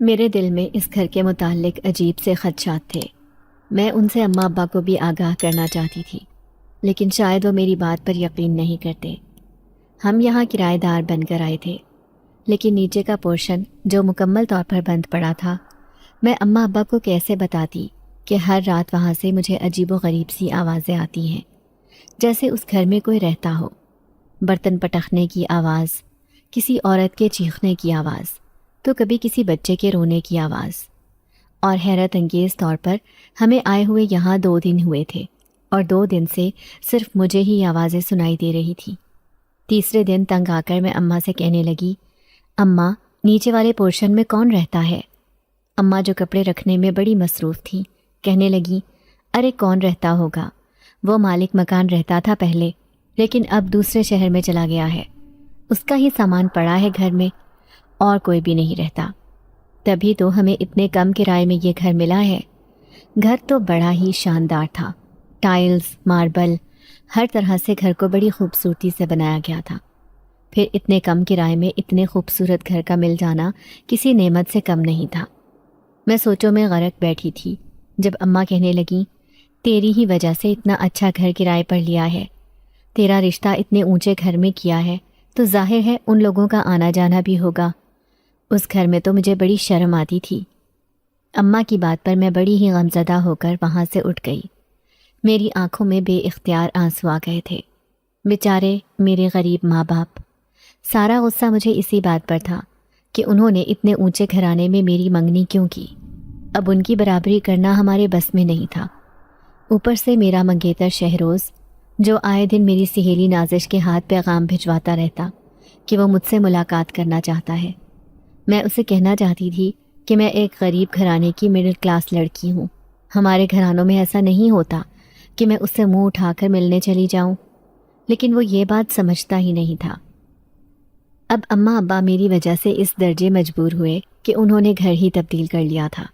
میرے دل میں اس گھر کے متعلق عجیب سے خدشات تھے۔ میں ان سے اماں ابا کو بھی آگاہ کرنا چاہتی تھی، لیکن شاید وہ میری بات پر یقین نہیں کرتے۔ ہم یہاں کرایہ دار بن کر آئے تھے، لیکن نیچے کا پورشن جو مکمل طور پر بند پڑا تھا، میں اماں ابا کو کیسے بتاتی کہ ہر رات وہاں سے مجھے عجیب و غریب سی آوازیں آتی ہیں، جیسے اس گھر میں کوئی رہتا ہو۔ برتن پٹخنے کی آواز، کسی عورت کے چیخنے کی آواز، تو کبھی کسی بچے کے رونے کی آواز۔ اور حیرت انگیز طور پر ہمیں آئے ہوئے یہاں 2 دن ہوئے تھے، اور 2 دن سے صرف مجھے ہی آوازیں سنائی دے رہی تھی۔ تیسرے دن تنگ آ کر میں اماں سے کہنے لگی، اماں نیچے والے پورشن میں کون رہتا ہے؟ اماں جو کپڑے رکھنے میں بڑی مصروف تھیں، کہنے لگی، ارے کون رہتا ہوگا، وہ مالک مکان رہتا تھا پہلے، لیکن اب دوسرے شہر میں چلا گیا ہے، اس کا ہی سامان پڑا ہے گھر میں، اور کوئی بھی نہیں رہتا۔ تبھی تو ہمیں اتنے کم کرائے میں یہ گھر ملا ہے۔ گھر تو بڑا ہی شاندار تھا، ٹائلز، ماربل، ہر طرح سے گھر کو بڑی خوبصورتی سے بنایا گیا تھا۔ پھر اتنے کم کرائے میں اتنے خوبصورت گھر کا مل جانا کسی نعمت سے کم نہیں تھا۔ میں سوچوں میں غرق بیٹھی تھی جب اماں کہنے لگیں، تیری ہی وجہ سے اتنا اچھا گھر کرائے پر لیا ہے، تیرا رشتہ اتنے اونچے گھر میں کیا ہے تو ظاہر ہے ان لوگوں کا آنا جانا بھی ہوگا۔ اس گھر میں تو مجھے بڑی شرم آتی تھی۔ اماں کی بات پر میں بڑی ہی غمزدہ ہو کر وہاں سے اٹھ گئی۔ میری آنکھوں میں بے اختیار آنسو آ گئے تھے۔ بیچارے میرے غریب ماں باپ۔ سارا غصہ مجھے اسی بات پر تھا کہ انہوں نے اتنے اونچے گھرانے میں میری منگنی کیوں کی۔ اب ان کی برابری کرنا ہمارے بس میں نہیں تھا۔ اوپر سے میرا منگیتر شہروز، جو آئے دن میری سہیلی نازش کے ہاتھ پیغام بھجواتا رہتا کہ وہ مجھ سے ملاقات کرنا چاہتا ہے۔ میں اسے کہنا چاہتی تھی کہ میں ایک غریب گھرانے کی مڈل کلاس لڑکی ہوں، ہمارے گھرانوں میں ایسا نہیں ہوتا کہ میں اس سے منہ اٹھا کر ملنے چلی جاؤں، لیکن وہ یہ بات سمجھتا ہی نہیں تھا۔ اب اماں ابا میری وجہ سے اس درجے مجبور ہوئے کہ انہوں نے گھر ہی تبدیل کر لیا تھا۔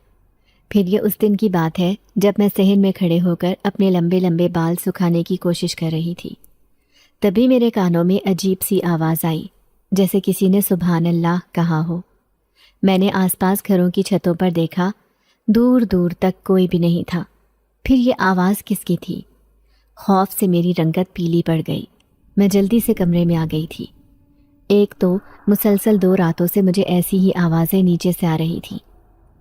پھر یہ اس دن کی بات ہے جب میں صحن میں کھڑے ہو کر اپنے لمبے لمبے بال سکھانے کی کوشش کر رہی تھی۔ تبھی میرے کانوں میں عجیب سی آواز آئی، جیسے کسی نے سبحان اللہ کہا ہو۔ میں نے آس پاس گھروں کی چھتوں پر دیکھا، دور دور تک کوئی بھی نہیں تھا۔ پھر یہ آواز کس کی تھی؟ خوف سے میری رنگت پیلی پڑ گئی۔ میں جلدی سے کمرے میں آ گئی تھی۔ ایک تو مسلسل 2 راتوں سے مجھے ایسی ہی آوازیں نیچے سے آ رہی تھیں۔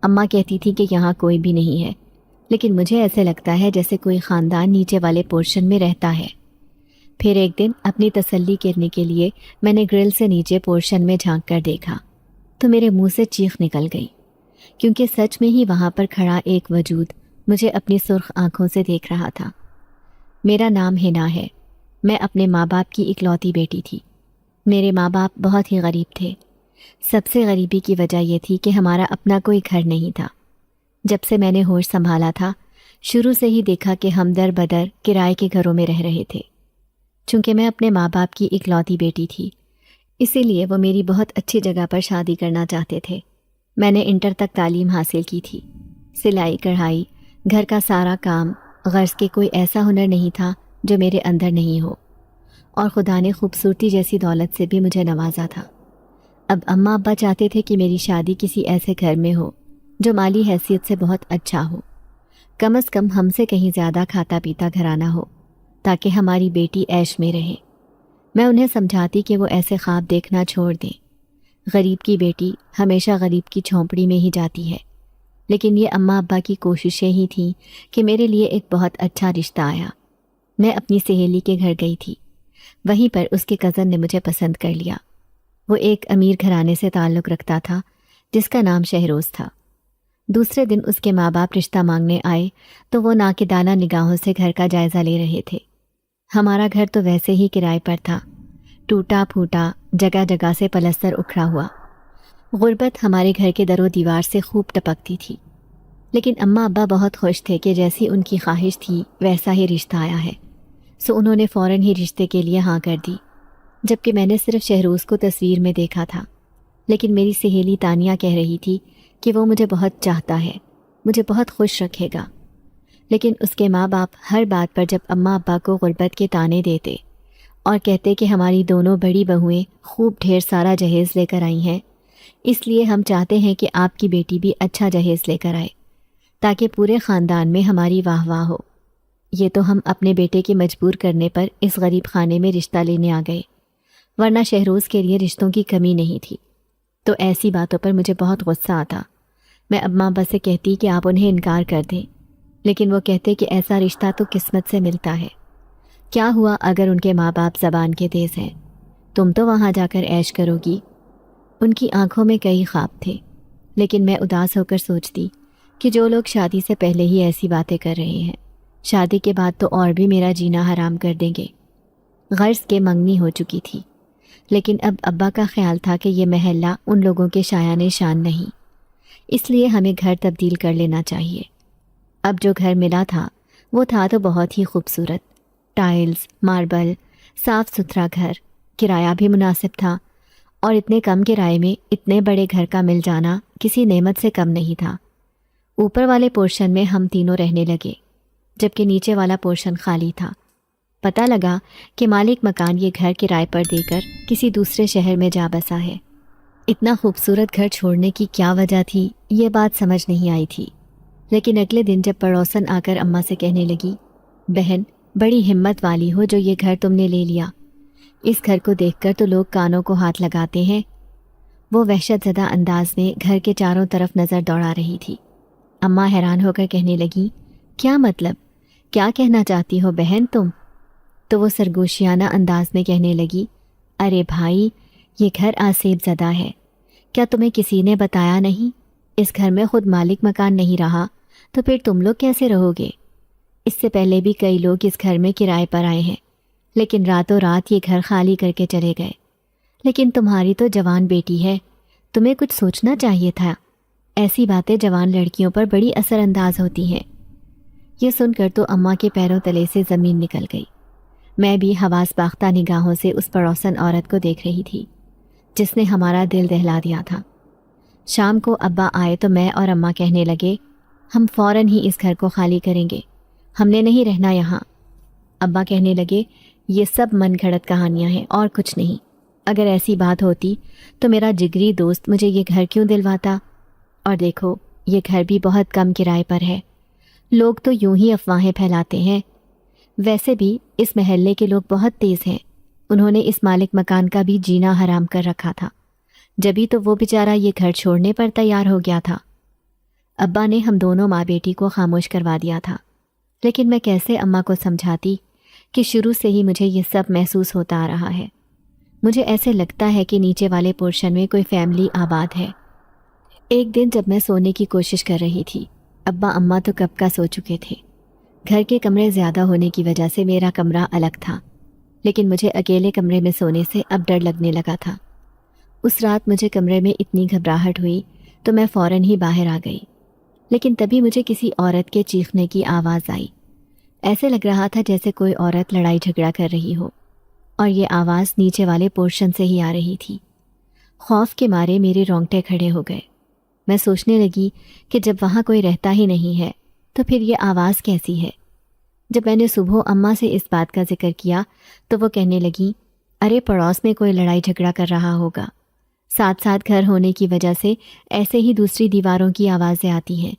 اماں کہتی تھی کہ یہاں کوئی بھی نہیں ہے، لیکن مجھے ایسے لگتا ہے جیسے کوئی خاندان نیچے والے پورشن میں رہتا ہے۔ پھر ایک دن اپنی تسلی کرنے کے لیے میں نے گرل سے نیچے پورشن میں جھانک کر دیکھا تو میرے منہ سے چیخ نکل گئی، کیونکہ سچ میں ہی وہاں پر کھڑا ایک وجود مجھے اپنی سرخ آنکھوں سے دیکھ رہا تھا۔ میرا نام ہنا ہے۔ میں اپنے ماں باپ کی اکلوتی بیٹی تھی۔ میرے ماں باپ بہت ہی غریب تھے۔ سب سے غریبی کی وجہ یہ تھی کہ ہمارا اپنا کوئی گھر نہیں تھا۔ جب سے میں نے ہوش سنبھالا تھا، شروع سے ہی دیکھا کہ ہم در بدر کرائے کے گھروں میں رہ رہے تھے۔ چونکہ میں اپنے ماں باپ کی اکلوتی بیٹی تھی، اسی لیے وہ میری بہت اچھی جگہ پر شادی کرنا چاہتے تھے۔ میں نے انٹر تک تعلیم حاصل کی تھی۔ سلائی کڑھائی، گھر کا سارا کام، غرض کہ کوئی ایسا ہنر نہیں تھا جو میرے اندر نہیں ہو، اور خدا نے خوبصورتی جیسی دولت سے بھی مجھے نوازا تھا۔ اب اماں ابا چاہتے تھے کہ میری شادی کسی ایسے گھر میں ہو جو مالی حیثیت سے بہت اچھا ہو، کم از کم ہم سے کہیں زیادہ کھاتا پیتا گھرانہ ہو، تاکہ ہماری بیٹی عیش میں رہے۔ میں انہیں سمجھاتی کہ وہ ایسے خواب دیکھنا چھوڑ دیں۔ غریب کی بیٹی ہمیشہ غریب کی جھونپڑی میں ہی جاتی ہے، لیکن یہ اماں ابا کی کوششیں ہی تھیں کہ میرے لیے ایک بہت اچھا رشتہ آیا۔ میں اپنی سہیلی کے گھر گئی تھی، وہیں پر اس کے کزن نے مجھے پسند کر لیا۔ وہ ایک امیر گھرانے سے تعلق رکھتا تھا جس کا نام شہروز تھا۔ دوسرے دن اس کے ماں باپ رشتہ مانگنے آئے تو وہ ناقدانہ نگاہوں سے گھر کا جائزہ لے رہے تھے۔ ہمارا گھر تو ویسے ہی کرائے پر تھا، ٹوٹا پھوٹا، جگہ جگہ سے پلستر اکھڑا ہوا۔ غربت ہمارے گھر کے در و دیوار سے خوب ٹپکتی تھی، لیکن اماں ابا بہت خوش تھے کہ جیسی ان کی خواہش تھی ویسا ہی رشتہ آیا ہے، سو انہوں نے فوراً ہی رشتے کے لیے ہاں کر دی، جبکہ میں نے صرف شہروز کو تصویر میں دیکھا تھا۔ لیکن میری سہیلی تانیہ کہہ رہی تھی کہ وہ مجھے بہت چاہتا ہے، مجھے بہت خوش رکھے گا۔ لیکن اس کے ماں باپ ہر بات پر جب اماں ابا کو غربت کے تانے دیتے اور کہتے کہ ہماری دونوں بڑی بہویں خوب ڈھیر سارا جہیز لے کر آئی ہیں، اس لیے ہم چاہتے ہیں کہ آپ کی بیٹی بھی اچھا جہیز لے کر آئے تاکہ پورے خاندان میں ہماری واہ واہ ہو۔ یہ تو ہم اپنے بیٹے کے مجبور کرنے پر اس غریب خانے میں رشتہ لینے آ گئے، ورنہ شہروز کے لیے رشتوں کی کمی نہیں تھی۔ تو ایسی باتوں پر مجھے بہت غصہ آتا۔ میں اماں ابا سے کہتی کہ آپ انہیں انکار کر دیں، لیکن وہ کہتے کہ ایسا رشتہ تو قسمت سے ملتا ہے۔ کیا ہوا اگر ان کے ماں باپ زبان کے تیز ہیں؟ تم تو وہاں جا کر عیش کرو گی۔ ان کی آنکھوں میں کئی خواب تھے، لیکن میں اداس ہو کر سوچتی کہ جو لوگ شادی سے پہلے ہی ایسی باتیں کر رہے ہیں، شادی کے بعد تو اور بھی میرا جینا حرام کر دیں گے۔ غرض کے منگنی ہو چکی تھی، لیکن اب ابا کا خیال تھا کہ یہ محلہ ان لوگوں کے شایان شان نہیں، اس لیے ہمیں گھر تبدیل کر لینا چاہیے۔ اب جو گھر ملا تھا وہ تھا تو بہت ہی خوبصورت، ٹائلز، ماربل، صاف ستھرا گھر، کرایہ بھی مناسب تھا، اور اتنے کم کرائے میں اتنے بڑے گھر کا مل جانا کسی نعمت سے کم نہیں تھا۔ اوپر والے پورشن میں ہم تینوں رہنے لگے، جبکہ نیچے والا پورشن خالی تھا۔ پتہ لگا کہ مالک مکان یہ گھر کرائے پر دے کر کسی دوسرے شہر میں جا بسا ہے۔ اتنا خوبصورت گھر چھوڑنے کی کیا وجہ تھی، یہ بات سمجھ نہیں آئی تھی، لیکن اگلے دن جب پڑوسن آ کر اماں سے کہنے لگی، بہن بڑی ہمت والی ہو جو یہ گھر تم نے لے لیا، اس گھر کو دیکھ کر تو لوگ کانوں کو ہاتھ لگاتے ہیں۔ وہ وحشت زدہ انداز میں گھر کے چاروں طرف نظر دوڑا رہی تھی۔ اماں حیران ہو کر کہنے لگی، کیا مطلب؟ کیا کہنا چاہتی ہو بہن تم؟ تو وہ سرگوشیانہ انداز میں کہنے لگی، ارے بھائی یہ گھر آسیب زدہ ہے، کیا تمہیں کسی نے بتایا نہیں؟ اس گھر میں خود مالک مکان نہیں رہا تو پھر تم لوگ کیسے رہو گے؟ اس سے پہلے بھی کئی لوگ اس گھر میں کرائے پر آئے ہیں، لیکن راتوں رات یہ گھر خالی کر کے چلے گئے۔ لیکن تمہاری تو جوان بیٹی ہے، تمہیں کچھ سوچنا چاہیے تھا، ایسی باتیں جوان لڑکیوں پر بڑی اثر انداز ہوتی ہیں۔ یہ سن کر تو اماں کے پیروں تلے سے زمین نکل گئی۔ میں بھی حواس باختہ نگاہوں سے اس پڑوسن عورت کو دیکھ رہی تھی جس نے ہمارا دل دہلا دیا تھا۔ شام کو ابا آئے تو میں اور اماں کہنے لگے، ہم فوراً ہی اس گھر کو خالی کریں گے، ہم نے نہیں رہنا یہاں۔ ابا کہنے لگے، یہ سب من گھڑت کہانیاں ہیں اور کچھ نہیں، اگر ایسی بات ہوتی تو میرا جگری دوست مجھے یہ گھر کیوں دلواتا؟ اور دیکھو یہ گھر بھی بہت کم کرائے پر ہے، لوگ تو یوں ہی افواہیں پھیلاتے ہیں۔ ویسے بھی اس محلے کے لوگ بہت تیز ہیں، انہوں نے اس مالک مکان کا بھی جینا حرام کر رکھا تھا، جبھی تو وہ بیچارہ یہ گھر چھوڑنے پر تیار ہو گیا تھا۔ ابا نے ہم دونوں ماں بیٹی کو خاموش کروا دیا تھا، لیکن میں کیسے اماں کو سمجھاتی کہ شروع سے ہی مجھے یہ سب محسوس ہوتا آ رہا ہے۔ مجھے ایسے لگتا ہے کہ نیچے والے پورشن میں کوئی فیملی آباد ہے۔ ایک دن جب میں سونے کی کوشش کر رہی تھی، ابا اماں تو کب کا سو چکے تھے۔ گھر کے کمرے زیادہ ہونے کی وجہ سے میرا کمرہ الگ تھا، لیکن مجھے اکیلے کمرے میں سونے سے اب ڈر لگنے لگا تھا۔ اس رات مجھے کمرے میں اتنی گھبراہٹ ہوئی تو میں فوراً ہی باہر آ گئی، لیکن تبھی مجھے کسی عورت کے چیخنے کی آواز آئی۔ ایسے لگ رہا تھا جیسے کوئی عورت لڑائی جھگڑا کر رہی ہو، اور یہ آواز نیچے والے پورشن سے ہی آ رہی تھی۔ خوف کے مارے میرے رونگٹے کھڑے ہو گئے۔ میں سوچنے لگی کہ جب وہاں کوئی رہتا ہی نہیں ہے تو پھر یہ آواز کیسی ہے؟ جب میں نے صبح اماں سے اس بات کا ذکر کیا تو وہ کہنے لگی، ارے پڑوس میں کوئی لڑائی جھگڑا کر رہا ہوگا، ساتھ ساتھ گھر ہونے کی وجہ سے ایسے ہی دوسری دیواروں کی آوازیں آتی ہیں،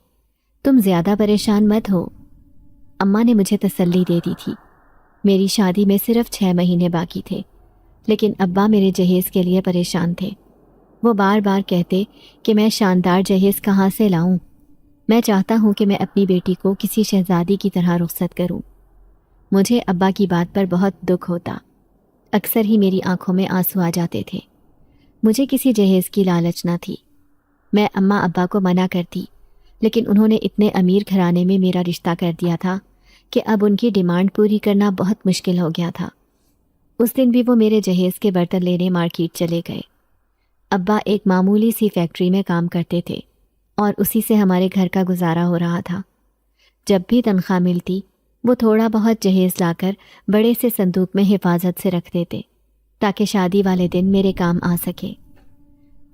تم زیادہ پریشان مت ہو۔ اماں نے مجھے تسلی دے دی تھی۔ میری شادی میں صرف 6 مہینے باقی تھے، لیکن ابا میرے جہیز کے لیے پریشان تھے۔ وہ بار بار کہتے کہ میں شاندار جہیز کہاں سے لاؤں؟ میں چاہتا ہوں کہ میں اپنی بیٹی کو کسی شہزادی کی طرح رخصت کروں۔ مجھے ابا کی بات پر بہت دکھ ہوتا، اکثر ہی میری آنکھوں میں آنسو آ جاتے تھے۔ مجھے کسی جہیز کی لالچ نہ تھی، میں اماں ابا کو منع کرتی، لیکن انہوں نے اتنے امیر گھرانے میں میرا رشتہ کر دیا تھا کہ اب ان کی ڈیمانڈ پوری کرنا بہت مشکل ہو گیا تھا۔ اس دن بھی وہ میرے جہیز کے برتن لینے مارکیٹ چلے گئے۔ ابا ایک معمولی سی فیکٹری میں کام کرتے تھے اور اسی سے ہمارے گھر کا گزارا ہو رہا تھا۔ جب بھی تنخواہ ملتی وہ تھوڑا بہت جہیز لا کر بڑے سے صندوق میں حفاظت سے رکھ دیتے تاکہ شادی والے دن میرے کام آ سکے۔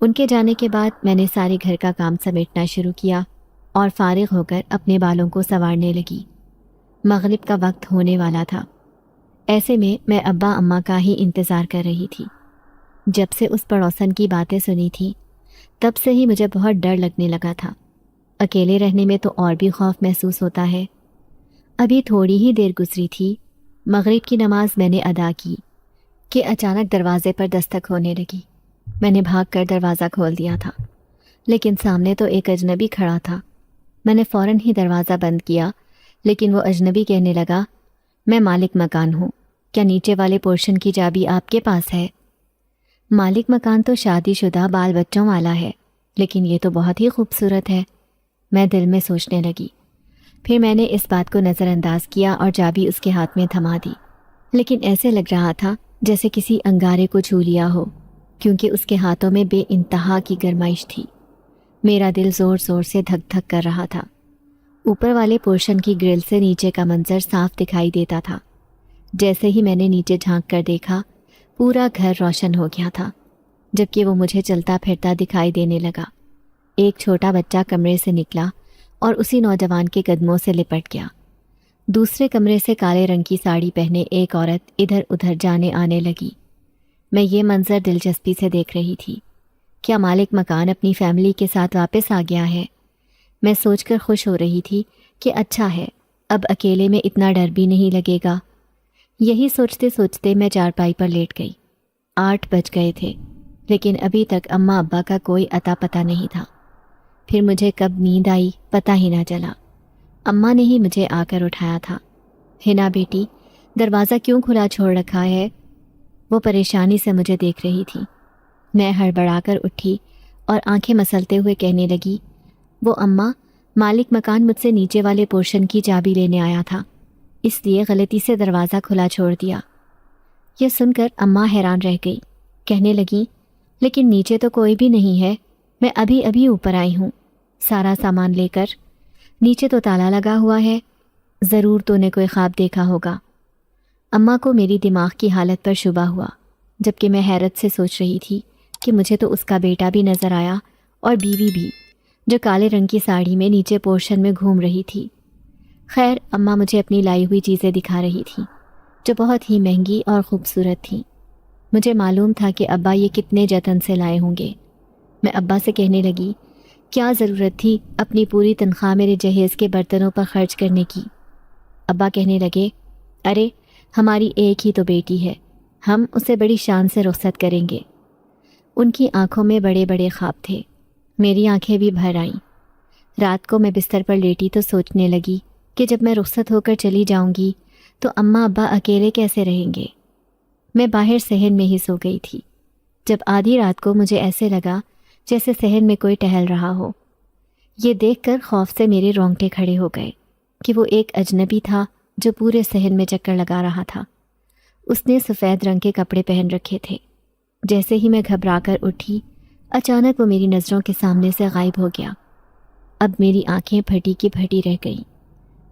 ان کے جانے کے بعد میں نے سارے گھر کا کام سمیٹنا شروع کیا اور فارغ ہو کر اپنے بالوں کو سنوارنے لگی۔ مغرب کا وقت ہونے والا تھا۔ ایسے میں ابا اماں کا ہی انتظار کر رہی تھی۔ جب سے اس پڑوسن کی باتیں سنی تھی تب سے ہی مجھے بہت ڈر لگنے لگا تھا۔ اکیلے رہنے میں تو اور بھی خوف محسوس ہوتا ہے۔ ابھی تھوڑی ہی دیر گزری تھی، مغرب کی نماز میں نے ادا کی کہ اچانک دروازے پر دستک ہونے لگی۔ میں نے بھاگ کر دروازہ کھول دیا تھا، لیکن سامنے تو ایک اجنبی کھڑا تھا۔ میں نے فوراً ہی دروازہ بند کیا، لیکن وہ اجنبی کہنے لگا، میں مالک مکان ہوں، کیا نیچے والے پورشن کی چابی آپ کے پاس ہے؟ مالک مکان تو شادی شدہ بال بچوں والا ہے، لیکن یہ تو بہت ہی خوبصورت ہے، میں دل میں سوچنے لگی۔ پھر میں نے اس بات کو نظر انداز کیا اور چابی اس کے ہاتھ میں تھما دی، لیکن ایسے لگ رہا تھا جیسے کسی انگارے کو چھو لیا ہو، کیونکہ اس کے ہاتھوں میں بے انتہا کی گرمائش تھی۔ میرا دل زور زور سے دھک دھک کر رہا تھا۔ اوپر والے پورشن کی گرل سے نیچے کا منظر صاف دکھائی دیتا تھا۔ جیسے ہی میں نے نیچے جھانک کر دیکھا، پورا گھر روشن ہو گیا تھا، جبکہ وہ مجھے چلتا پھرتا دکھائی دینے لگا۔ ایک چھوٹا بچہ کمرے سے نکلا اور اسی نوجوان کے قدموں سے لپٹ گیا۔ دوسرے کمرے سے کالے رنگ کی ساڑی پہنے ایک عورت ادھر ادھر جانے آنے لگی۔ میں یہ منظر دلچسپی سے دیکھ رہی تھی۔ کیا مالک مکان اپنی فیملی کے ساتھ واپس آ گیا ہے؟ میں سوچ کر خوش ہو رہی تھی کہ اچھا ہے، اب اکیلے میں اتنا ڈر بھی نہیں لگے گا۔ یہی سوچتے سوچتے میں چارپائی پر لیٹ گئی۔ 8 بج گئے تھے، لیکن ابھی تک اماں ابا کا کوئی اتا پتہ نہیں تھا۔ پھر مجھے کب نیند آئی پتہ ہی نہ چلا۔ اماں نے ہی مجھے آ کر اٹھایا تھا۔ ہنا بیٹی، دروازہ کیوں کھلا چھوڑ رکھا ہے؟ وہ پریشانی سے مجھے دیکھ رہی تھی۔ میں ہڑبڑا کر اٹھی اور آنکھیں مسلتے ہوئے کہنے لگی، وہ اماں، مالک مکان مجھ سے نیچے والے پورشن کی چابی لینے آیا تھا، اس لیے غلطی سے دروازہ کھلا چھوڑ دیا۔ یہ سن کر اماں حیران رہ گئی، کہنے لگی، لیکن نیچے تو کوئی بھی نہیں ہے، میں ابھی ابھی اوپر آئی ہوں سارا سامان لے کر، نیچے تو تالا لگا ہوا ہے، ضرور تو نے کوئی خواب دیکھا ہوگا۔ اماں کو میری دماغ کی حالت پر شبہ ہوا، جبکہ میں حیرت سے سوچ رہی تھی کہ مجھے تو اس کا بیٹا بھی نظر آیا اور بیوی بھی، جو کالے رنگ کی ساڑی میں نیچے پورشن میں گھوم رہی تھی۔ خیر، اماں مجھے اپنی لائی ہوئی چیزیں دکھا رہی تھیں، جو بہت ہی مہنگی اور خوبصورت تھیں۔ مجھے معلوم تھا کہ ابا یہ کتنے جتن سے لائے ہوں گے۔ میں ابا سے کہنے لگی، کیا ضرورت تھی اپنی پوری تنخواہ میرے جہیز کے برتنوں پر خرچ کرنے کی؟ ابا کہنے لگے، ارے ہماری ایک ہی تو بیٹی ہے، ہم اسے بڑی شان سے رخصت کریں گے۔ ان کی آنکھوں میں بڑے بڑے خواب تھے، میری آنکھیں بھی بھر آئیں۔ رات کو میں بستر پر لیٹی تو سوچنے لگی کہ جب میں رخصت ہو کر چلی جاؤں گی تو اماں ابا اکیلے کیسے رہیں گے۔ میں باہر صحن میں ہی سو گئی تھی۔ جب آدھی رات کو مجھے ایسے لگا جیسے صحن میں کوئی ٹہل رہا ہو۔ یہ دیکھ کر خوف سے میرے رونگٹے کھڑے ہو گئے کہ وہ ایک اجنبی تھا جو پورے صحن میں چکر لگا رہا تھا۔ اس نے سفید رنگ کے کپڑے پہن رکھے تھے۔ جیسے ہی میں گھبرا کر اٹھی، اچانک وہ میری نظروں کے سامنے سے غائب ہو گیا۔ اب میری آنکھیں پھٹی کی پھٹی رہ گئیں۔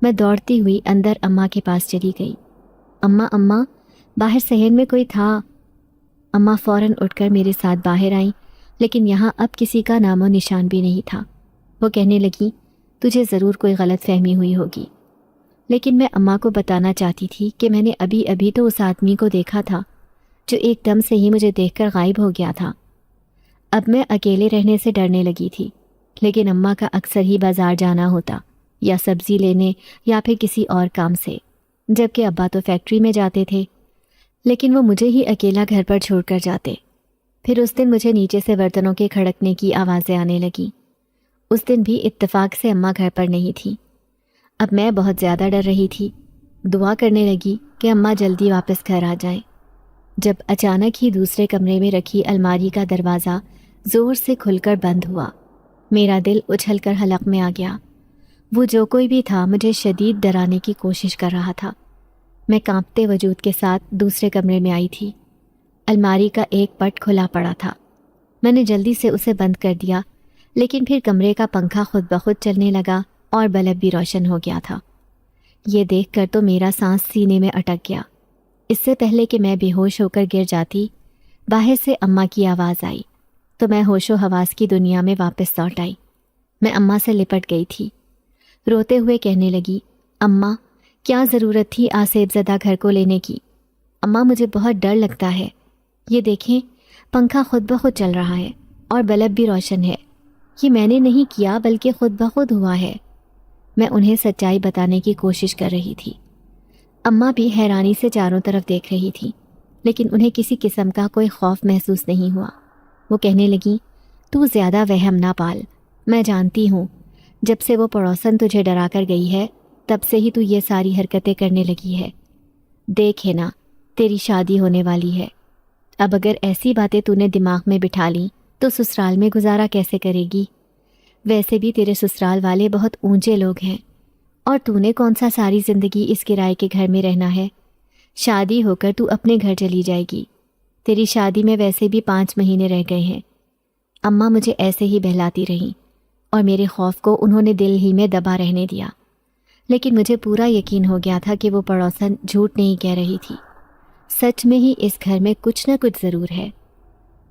میں دوڑتی ہوئی اندر اماں کے پاس چلی گئی۔ اماں اماں، باہر صحن میں کوئی تھا۔ اماں فوراً اٹھ کر میرے ساتھ باہر آئیں، لیکن یہاں اب کسی کا نام و نشان بھی نہیں تھا۔ وہ کہنے لگی، تجھے ضرور کوئی غلط فہمی ہوئی ہوگی۔ لیکن میں اماں کو بتانا چاہتی تھی کہ میں نے ابھی ابھی تو اس آدمی کو دیکھا تھا جو ایک دم سے ہی مجھے دیکھ کر غائب ہو گیا تھا۔ اب میں اکیلے رہنے سے ڈرنے لگی تھی، لیکن اماں کا اکثر ہی بازار جانا ہوتا، یا سبزی لینے یا پھر کسی اور کام سے، جبکہ ابا تو فیکٹری میں جاتے تھے، لیکن وہ مجھے ہی اکیلا گھر پر چھوڑ کر جاتے۔ پھر اس دن مجھے نیچے سے برتنوں کے کھڑکنے کی آوازیں آنے لگیں۔ اس دن بھی اتفاق سے اماں گھر پر نہیں تھی۔ اب میں بہت زیادہ ڈر رہی تھی، دعا کرنے لگی کہ اماں جلدی واپس گھر آ جائیں، جب اچانک ہی دوسرے کمرے میں رکھی الماری کا دروازہ زور سے کھل کر بند ہوا۔ میرا دل اچھل کر حلق میں آ گیا۔ وہ جو کوئی بھی تھا مجھے شدید ڈرانے کی کوشش کر رہا تھا۔ میں کانپتے وجود کے ساتھ دوسرے کمرے میں آئی تھی۔ الماری کا ایک پٹ کھلا پڑا تھا۔ میں نے جلدی سے اسے بند کر دیا، لیکن پھر کمرے کا پنکھا خود بخود چلنے لگا اور بلب بھی روشن ہو گیا تھا۔ یہ دیکھ کر تو میرا سانس سینے میں اٹک گیا۔ اس سے پہلے کہ میں بے ہوش ہو کر گر جاتی، باہر سے اماں کی آواز آئی تو میں ہوش و حواس کی دنیا میں واپس لوٹ آئی۔ میں اماں سے لپٹ گئی تھی، روتے ہوئے کہنے لگی، اماں کیا ضرورت تھی آصف زدہ گھر کو لینے کی؟ اماں مجھے بہت ڈر لگتا ہے، یہ دیکھیں پنکھا خود بخود چل رہا ہے اور بلب بھی روشن ہے. یہ میں نے نہیں کیا بلکہ خود بخود ہوا ہے. میں انہیں سچائی بتانے کی کوشش کر رہی تھی. اماں بھی حیرانی سے چاروں طرف دیکھ رہی تھی، لیکن انہیں کسی قسم کا کوئی خوف محسوس نہیں ہوا. وہ کہنے لگیں، تو زیادہ وہم نہ پال. میں جانتی ہوں جب سے وہ پڑوسن تجھے ڈرا کر گئی ہے تب سے ہی تو یہ ساری حرکتیں کرنے لگی ہے. دیکھے نا، تیری شادی ہونے والی ہے. اب اگر ایسی باتیں تو نے دماغ میں بٹھا لیں تو سسرال میں گزارا کیسے کرے گی؟ ویسے بھی تیرے سسرال والے بہت اونچے لوگ ہیں، اور تو نے کون سا ساری زندگی اس کرائے کے گھر میں رہنا ہے؟ شادی ہو کر تو اپنے گھر چلی جائے گی. تیری شادی میں ویسے بھی 5 مہینے رہ گئے ہیں. اماں مجھے ایسے ہی بہلاتی رہیں اور میرے خوف کو انہوں نے دل ہی میں دبا رہنے دیا. لیکن مجھے پورا یقین ہو گیا تھا کہ وہ پڑوسن جھوٹ نہیں کہہ رہی تھی. سچ میں ہی اس گھر میں کچھ نہ کچھ ضرور ہے.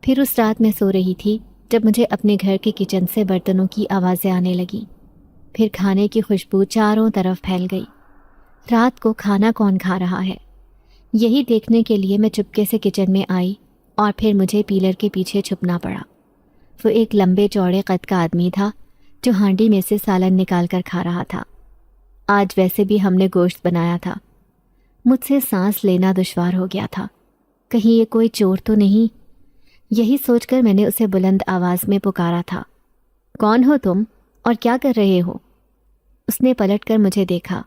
پھر اس رات میں سو رہی تھی جب مجھے اپنے گھر کے کچن سے برتنوں کی آوازیں آنے لگیں. پھر کھانے کی خوشبو چاروں طرف پھیل گئی. رات کو کھانا کون کھا رہا ہے، یہی دیکھنے کے لیے میں چپکے سے کچن میں آئی اور پھر مجھے پیلر کے پیچھے چھپنا پڑا. وہ ایک لمبے چوڑے قد کا آدمی تھا جو ہانڈی میں سے سالن نکال کر کھا رہا تھا. آج ویسے بھی ہم نے گوشت بنایا تھا. مجھ سے سانس لینا دشوار ہو گیا تھا. کہیں یہ کوئی چور تو نہیں؟ یہی سوچ کر میں نے اسے بلند آواز میں پکارا تھا، کون ہو تم اور کیا کر رہے ہو؟ اس نے پلٹ کر مجھے دیکھا.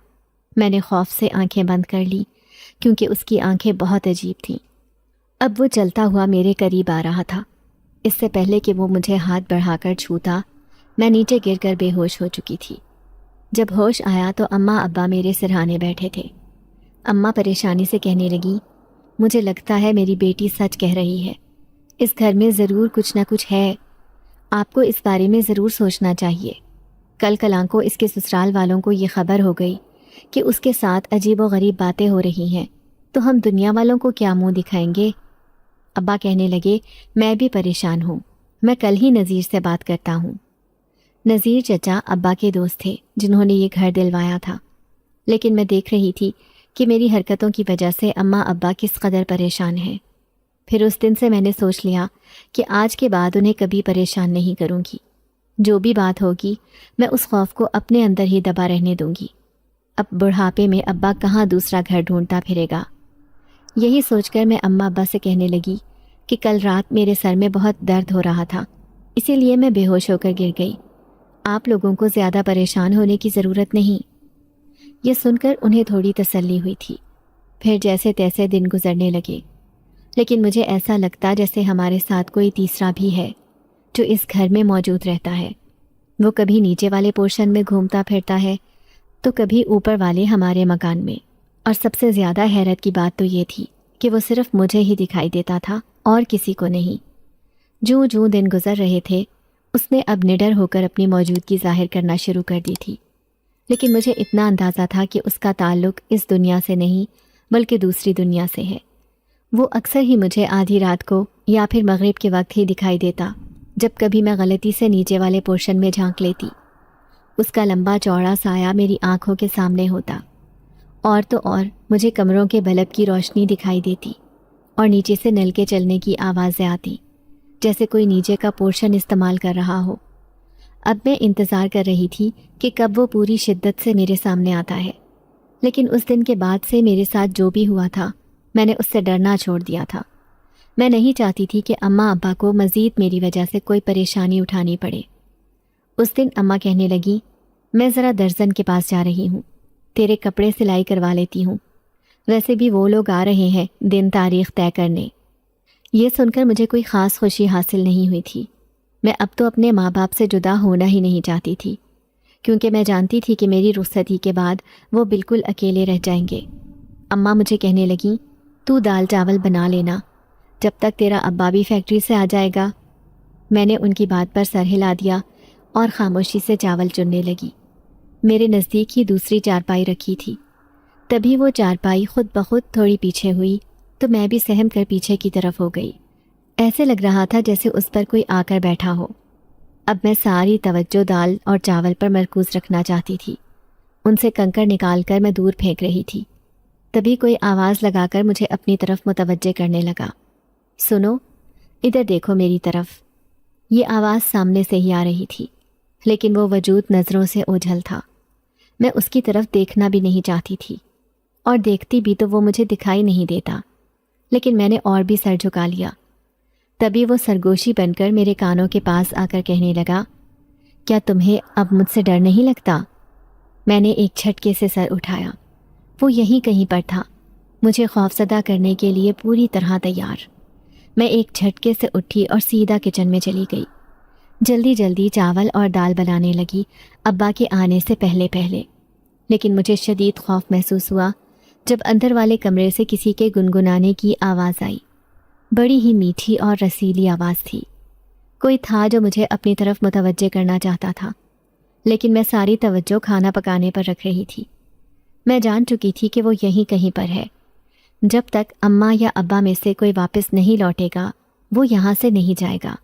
میں نے خوف سے آنکھیں بند کر لی کیونکہ اس کی آنکھیں بہت عجیب تھیں. اب وہ چلتا ہوا میرے قریب آ رہا تھا. اس سے پہلے کہ وہ مجھے ہاتھ بڑھا کر چھوتا میں نیچے گر کر بے ہوش ہو چکی تھی. جب ہوش آیا تو اماں ابا میرے سرہانے بیٹھے تھے. اماں پریشانی سے کہنے لگی، مجھے لگتا ہے میری بیٹی سچ کہہ رہی ہے. اس گھر میں ضرور کچھ نہ کچھ ہے. آپ کو اس بارے میں ضرور سوچنا چاہیے. کل کلاں کو اس کے سسرال والوں کو یہ خبر ہو گئی کہ اس کے ساتھ عجیب و غریب باتیں ہو رہی ہیں تو ہم دنیا والوں کو کیا منہ دکھائیں گے؟ ابا کہنے لگے، میں بھی پریشان ہوں. میں کل ہی نذیر سے بات کرتا ہوں. نذیر چچا ابا کے دوست تھے جنہوں نے یہ گھر دلوایا تھا. لیکن میں دیکھ رہی تھی کہ میری حرکتوں کی وجہ سے اماں ابا کس قدر پریشان ہیں. پھر اس دن سے میں نے سوچ لیا کہ آج کے بعد انہیں کبھی پریشان نہیں کروں گی. جو بھی بات ہوگی میں اس خوف کو اپنے اندر ہی دبا رہنے دوں گی. اب بڑھاپے میں ابا کہاں دوسرا گھر ڈھونڈتا پھرے گا؟ یہی سوچ کر میں اماں ابا سے کہنے لگی کہ کل رات میرے سر میں بہت درد ہو رہا تھا، اسی لیے میں بے ہوش ہو کر گر گئی. آپ لوگوں کو زیادہ پریشان ہونے کی ضرورت نہیں. یہ سن کر انہیں تھوڑی تسلی ہوئی تھی. پھر جیسے تیسے دن گزرنے لگے، لیکن مجھے ایسا لگتا جیسے ہمارے ساتھ کوئی تیسرا بھی ہے جو اس گھر میں موجود رہتا ہے. وہ کبھی نیچے والے پورشن میں گھومتا پھرتا ہے تو کبھی اوپر والے ہمارے مکان میں. اور سب سے زیادہ حیرت کی بات تو یہ تھی کہ وہ صرف مجھے ہی دکھائی دیتا تھا اور کسی کو نہیں. جوں جوں دن گزر رہے تھے اس نے اب نڈر ہو کر اپنی موجودگی ظاہر کرنا شروع کر دی تھی. لیکن مجھے اتنا اندازہ تھا کہ اس کا تعلق اس دنیا سے نہیں بلکہ دوسری دنیا سے ہے. وہ اکثر ہی مجھے آدھی رات کو یا پھر مغرب کے وقت ہی دکھائی دیتا جب کبھی میں غلطی سے نیچے والے پورشن میں جھانک لیتی. اس کا لمبا چوڑا سایہ میری آنکھوں کے سامنے ہوتا، اور تو اور مجھے کمروں کے بلب کی روشنی دکھائی دیتی اور نیچے سے نل کے چلنے کی آوازیں آتی جیسے کوئی نیچے کا پورشن استعمال کر رہا ہو. اب میں انتظار کر رہی تھی کہ کب وہ پوری شدت سے میرے سامنے آتا ہے. لیکن اس دن کے بعد سے میرے ساتھ جو بھی ہوا تھا میں نے اس سے ڈرنا چھوڑ دیا تھا. میں نہیں چاہتی تھی کہ اماں ابا کو مزید میری وجہ سے کوئی پریشانی اٹھانی پڑے. اس دن اماں کہنے لگی، میں ذرا درزن کے پاس جا رہی ہوں، تیرے کپڑے سلائی کروا لیتی ہوں. ویسے بھی وہ لوگ آ رہے ہیں دن تاریخ طے کرنے. یہ سن کر مجھے کوئی خاص خوشی حاصل نہیں ہوئی تھی. میں اب تو اپنے ماں باپ سے جدا ہونا ہی نہیں چاہتی تھی کیونکہ میں جانتی تھی کہ میری رخصتی کے بعد وہ بالکل اکیلے رہ جائیں گے. اماں مجھے کہنے لگیں، تو دال چاول بنا لینا جب تک تیرا ابا بھی فیکٹری سے آ جائے گا. میں نے ان کی بات پر سر ہلا دیا اور خاموشی سے چاول چننے لگی. میرے نزدیک ہی دوسری چارپائی رکھی تھی. تبھی وہ چارپائی خود بخود تھوڑی پیچھے ہوئی تو میں بھی سہم کر پیچھے کی طرف ہو گئی. ایسے لگ رہا تھا جیسے اس پر کوئی آ کر بیٹھا ہو. اب میں ساری توجہ دال اور چاول پر مرکوز رکھنا چاہتی تھی. ان سے کنکر نکال کر میں دور پھینک رہی تھی. تبھی کوئی آواز لگا کر مجھے اپنی طرف متوجہ کرنے لگا. سنو، ادھر دیکھو میری طرف. یہ آواز سامنے سے ہی آ رہی تھی، لیکن وہ وجود نظروں سے اوجھل تھا۔ میں اس کی طرف دیکھنا بھی نہیں چاہتی تھی، اور دیکھتی بھی تو وہ مجھے دکھائی نہیں دیتا، لیکن میں نے اور بھی سر جھکا لیا۔ تبھی وہ سرگوشی بن کر میرے کانوں کے پاس آ کر کہنے لگا، کیا تمہیں اب مجھ سے ڈر نہیں لگتا؟ میں نے ایک جھٹکے سے سر اٹھایا۔ وہ یہیں کہیں پر تھا، مجھے خوفزدہ کرنے کے لیے پوری طرح تیار۔ میں ایک جھٹکے سے اٹھی اور سیدھا کچن میں چلی گئی۔ جلدی جلدی چاول اور دال بنانے لگی، ابا کے آنے سے پہلے پہلے۔ لیکن مجھے شدید خوف محسوس ہوا جب اندر والے کمرے سے کسی کے گنگنانے کی آواز آئی۔ بڑی ہی میٹھی اور رسیلی آواز تھی۔ کوئی تھا جو مجھے اپنی طرف متوجہ کرنا چاہتا تھا، لیکن میں ساری توجہ کھانا پکانے پر رکھ رہی تھی۔ میں جان چکی تھی کہ وہ یہیں کہیں پر ہے۔ جب تک اماں یا ابا میں سے کوئی واپس نہیں لوٹے گا، وہ یہاں سے نہیں جائے گا۔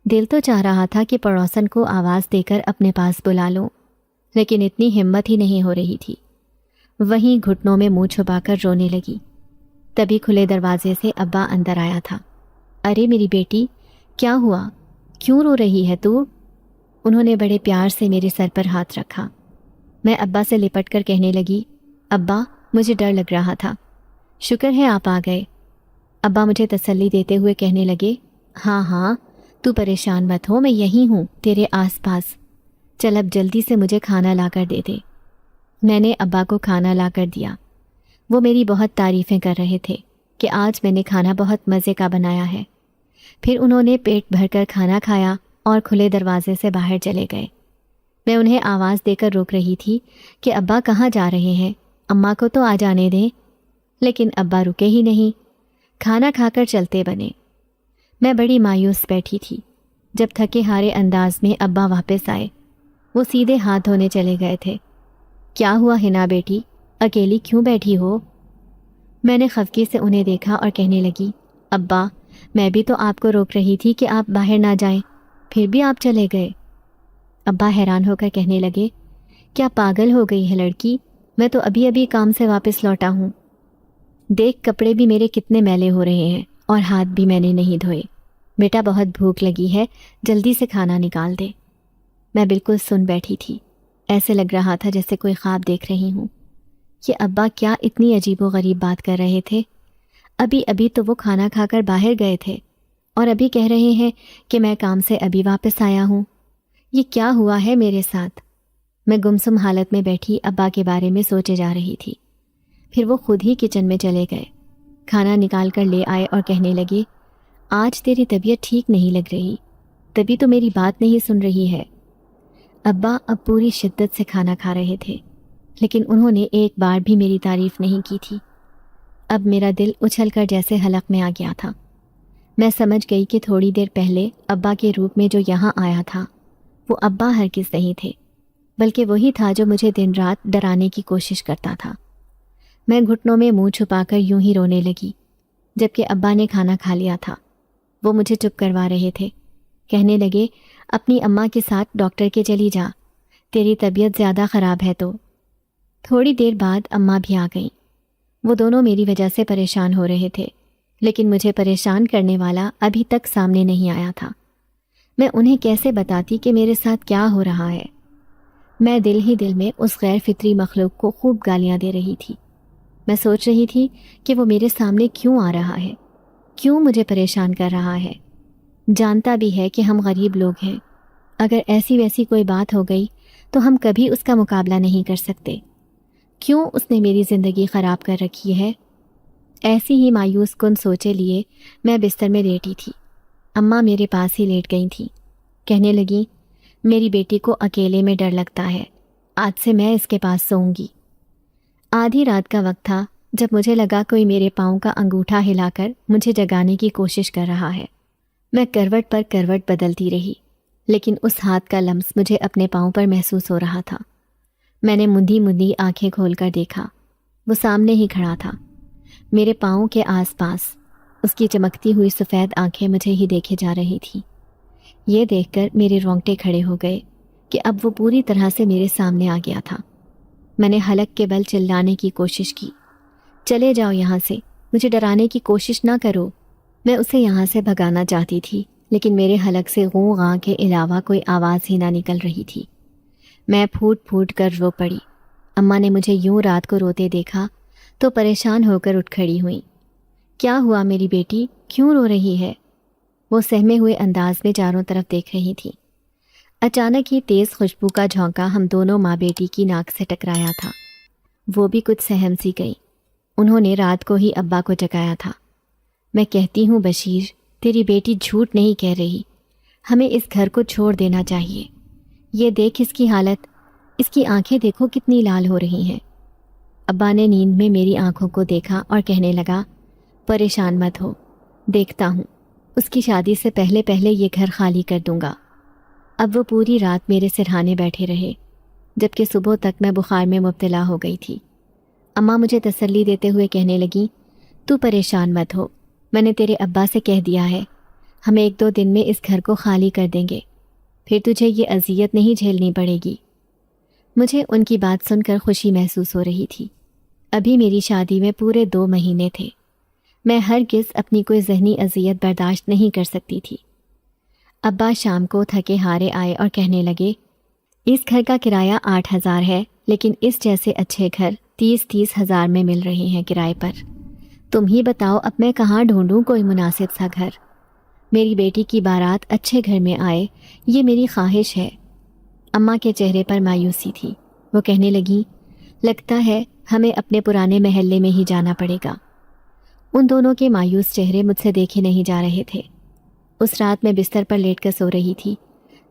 دل تو چاہ رہا تھا کہ پڑوسن کو آواز دے کر اپنے پاس بلا لوں، لیکن اتنی ہمت ہی نہیں ہو رہی تھی۔ وہیں گھٹنوں میں منہ چھپا کر رونے لگی۔ تبھی کھلے دروازے سے ابا اندر آیا تھا۔ ارے میری بیٹی، کیا ہوا؟ کیوں رو رہی ہے تو؟ انہوں نے بڑے پیار سے میرے سر پر ہاتھ رکھا۔ میں ابا سے لپٹ کر کہنے لگی، ابا مجھے ڈر لگ رہا تھا، شکر ہے آپ آ گئے۔ ابا مجھے تسلی دیتے ہوئے کہنے لگے، ہاں ہاں تو پریشان مت ہو، میں یہیں ہوں تیرے آس پاس۔ چل اب جلدی سے مجھے کھانا لا کر دے دے۔ میں نے ابا کو کھانا لا کر دیا۔ وہ میری بہت تعریفیں کر رہے تھے کہ آج میں نے کھانا بہت مزے کا بنایا ہے۔ پھر انہوں نے پیٹ بھر کر کھانا کھایا اور کھلے دروازے سے باہر چلے گئے۔ میں انہیں آواز دے کر روک رہی تھی کہ ابا کہاں جا رہے ہیں، اماں کو تو آ جانے دیں، لیکن ابا رکے ہی نہیں، کھانا کھا کر چلتے بنے۔ میں بڑی مایوس بیٹھی تھی۔ جب تھکے ہارے انداز میں ابا واپس آئے، وہ سیدھے ہاتھ دھونے چلے گئے تھے۔ کیا ہوا حنا بیٹی، اکیلی کیوں بیٹھی ہو؟ میں نے خفگی سے انہیں دیکھا اور کہنے لگی، ابا میں بھی تو آپ کو روک رہی تھی کہ آپ باہر نہ جائیں، پھر بھی آپ چلے گئے۔ ابا حیران ہو کر کہنے لگے، کیا پاگل ہو گئی ہے لڑکی، میں تو ابھی ابھی کام سے واپس لوٹا ہوں۔ دیکھ کپڑے بھی میرے کتنے میلے ہو رہے ہیں اور ہاتھ بھی میں نے نہیں دھوئے۔ بیٹا بہت بھوک لگی ہے، جلدی سے کھانا نکال دے۔ میں بالکل سن بیٹھی تھی، ایسے لگ رہا تھا جیسے کوئی خواب دیکھ رہی ہوں۔ یہ ابا کیا اتنی عجیب و غریب بات کر رہے تھے؟ ابھی ابھی تو وہ کھانا کھا کر باہر گئے تھے اور ابھی کہہ رہے ہیں کہ میں کام سے ابھی واپس آیا ہوں۔ یہ کیا ہوا ہے میرے ساتھ؟ میں گمسم حالت میں بیٹھی ابا کے بارے میں سوچے جا رہی تھی۔ پھر وہ خود ہی کچن میں چلے گئے، کھانا نکال کر لے آئے اور کہنے لگے، آج تیری طبیعت ٹھیک نہیں لگ رہی، تبھی تو میری بات نہیں سن رہی ہے۔ ابا اب پوری شدت سے کھانا کھا رہے تھے، لیکن انہوں نے ایک بار بھی میری تعریف نہیں کی تھی۔ اب میرا دل اچھل کر جیسے حلق میں آ گیا تھا۔ میں سمجھ گئی کہ تھوڑی دیر پہلے ابا کے روپ میں جو یہاں آیا تھا، وہ ابا ہرگز نہیں تھے، بلکہ وہی تھا جو مجھے دن رات ڈرانے کی کوشش کرتا تھا۔ میں گھٹنوں میں منہ چھپا کر یوں ہی رونے لگی۔ جبکہ ابا نے کھانا کھا لیا تھا، وہ مجھے چپ کروا رہے تھے، کہنے لگے، اپنی اماں کے ساتھ ڈاکٹر کے چلی جا، تیری طبیعت زیادہ خراب ہے تو۔ تھوڑی دیر بعد اماں بھی آ گئیں۔ وہ دونوں میری وجہ سے پریشان ہو رہے تھے، لیکن مجھے پریشان کرنے والا ابھی تک سامنے نہیں آیا تھا۔ میں انہیں کیسے بتاتی کہ میرے ساتھ کیا ہو رہا ہے؟ میں دل ہی دل میں اس غیر فطری مخلوق کو خوب گالیاں دے رہی تھی۔ میں سوچ رہی تھی کہ وہ میرے سامنے کیوں آ رہا ہے، کیوں مجھے پریشان کر رہا ہے؟ جانتا بھی ہے کہ ہم غریب لوگ ہیں، اگر ایسی ویسی کوئی بات ہو گئی تو ہم کبھی اس کا مقابلہ نہیں کر سکتے۔ کیوں اس نے میری زندگی خراب کر رکھی ہے؟ ایسی ہی مایوس کن سوچے لیے میں بستر میں لیٹی تھی۔ اماں میرے پاس ہی لیٹ گئی تھیں، کہنے لگیں، میری بیٹی کو اکیلے میں ڈر لگتا ہے، آج سے میں اس کے پاس سوؤں گی۔ آدھی رات کا وقت تھا جب مجھے لگا کوئی میرے پاؤں کا انگوٹھا ہلا کر مجھے جگانے کی کوشش کر رہا ہے۔ میں کروٹ پر کروٹ بدلتی رہی، لیکن اس ہاتھ کا لمس مجھے اپنے پاؤں پر محسوس ہو رہا تھا۔ میں نے مندی مندی آنکھیں کھول کر دیکھا، وہ سامنے ہی کھڑا تھا، میرے پاؤں کے آس پاس۔ اس کی چمکتی ہوئی سفید آنکھیں مجھے ہی دیکھے جا رہی تھیں۔ یہ دیکھ کر میرے رونگٹے کھڑے ہو گئے کہ اب وہ پوری طرح سے میرے سامنے آ گیا تھا۔ میں نے حلق کے بل چلانے کی کوشش کی، چلے جاؤ یہاں سے، مجھے ڈرانے کی کوشش نہ کرو۔ میں اسے یہاں سے بھگانا چاہتی تھی، لیکن میرے حلق سے غوں غاں کے علاوہ کوئی آواز ہی نہ نکل رہی تھی۔ میں پھوٹ پھوٹ کر رو پڑی۔ اماں نے مجھے یوں رات کو روتے دیکھا تو پریشان ہو کر اٹھ کھڑی ہوئیں۔ کیا ہوا میری بیٹی، کیوں رو رہی ہے؟ وہ سہمے ہوئے انداز میں چاروں طرف دیکھ رہی تھی۔ اچانک ہی تیز خوشبو کا جھونکا ہم دونوں ماں بیٹی کی ناک سے ٹکرایا تھا۔ وہ بھی کچھ سہم سی گئی۔ انہوں نے رات کو ہی ابا کو جگایا تھا۔ میں کہتی ہوں بشیر، تیری بیٹی جھوٹ نہیں کہہ رہی، ہمیں اس گھر کو چھوڑ دینا چاہیے۔ یہ دیکھ اس کی حالت، اس کی آنکھیں دیکھو کتنی لال ہو رہی ہیں۔ ابا نے نیند میں میری آنکھوں کو دیکھا اور کہنے لگا، پریشان مت ہو، دیکھتا ہوں، اس کی شادی سے پہلے پہلے یہ گھر خالی کر دوں گا۔ اب وہ پوری رات میرے سرہانے بیٹھے رہے، جبکہ صبح تک میں بخار میں مبتلا ہو گئی تھی۔ اماں مجھے تسلی دیتے ہوئے کہنے لگیں، تو پریشان مت ہو، میں نے تیرے ابا سے کہہ دیا ہے، ہم 1-2 دن میں اس گھر کو خالی کر دیں گے، پھر تجھے یہ اذیت نہیں جھیلنی پڑے گی۔ مجھے ان کی بات سن کر خوشی محسوس ہو رہی تھی۔ ابھی میری شادی میں پورے 2 مہینے تھے۔ میں ہرگز اپنی کوئی ذہنی اذیت برداشت نہیں کر سکتی تھی۔ ابا شام کو تھکے ہارے آئے اور کہنے لگے، اس گھر کا کرایہ 8,000 ہے، لیکن اس جیسے اچھے گھر 30 ہزار میں مل رہے ہیں کرائے پر۔ تم ہی بتاؤ اب میں کہاں ڈھونڈوں کوئی مناسب سا گھر؟ میری بیٹی کی بارات اچھے گھر میں آئے، یہ میری خواہش ہے۔ اماں کے چہرے پر مایوسی تھی۔ وہ کہنے لگی، لگتا ہے ہمیں اپنے پرانے محلے میں ہی جانا پڑے گا۔ ان دونوں کے مایوس چہرے مجھ سے دیکھے نہیں جا رہے تھے۔ اس رات میں بستر پر لیٹ کر سو رہی تھی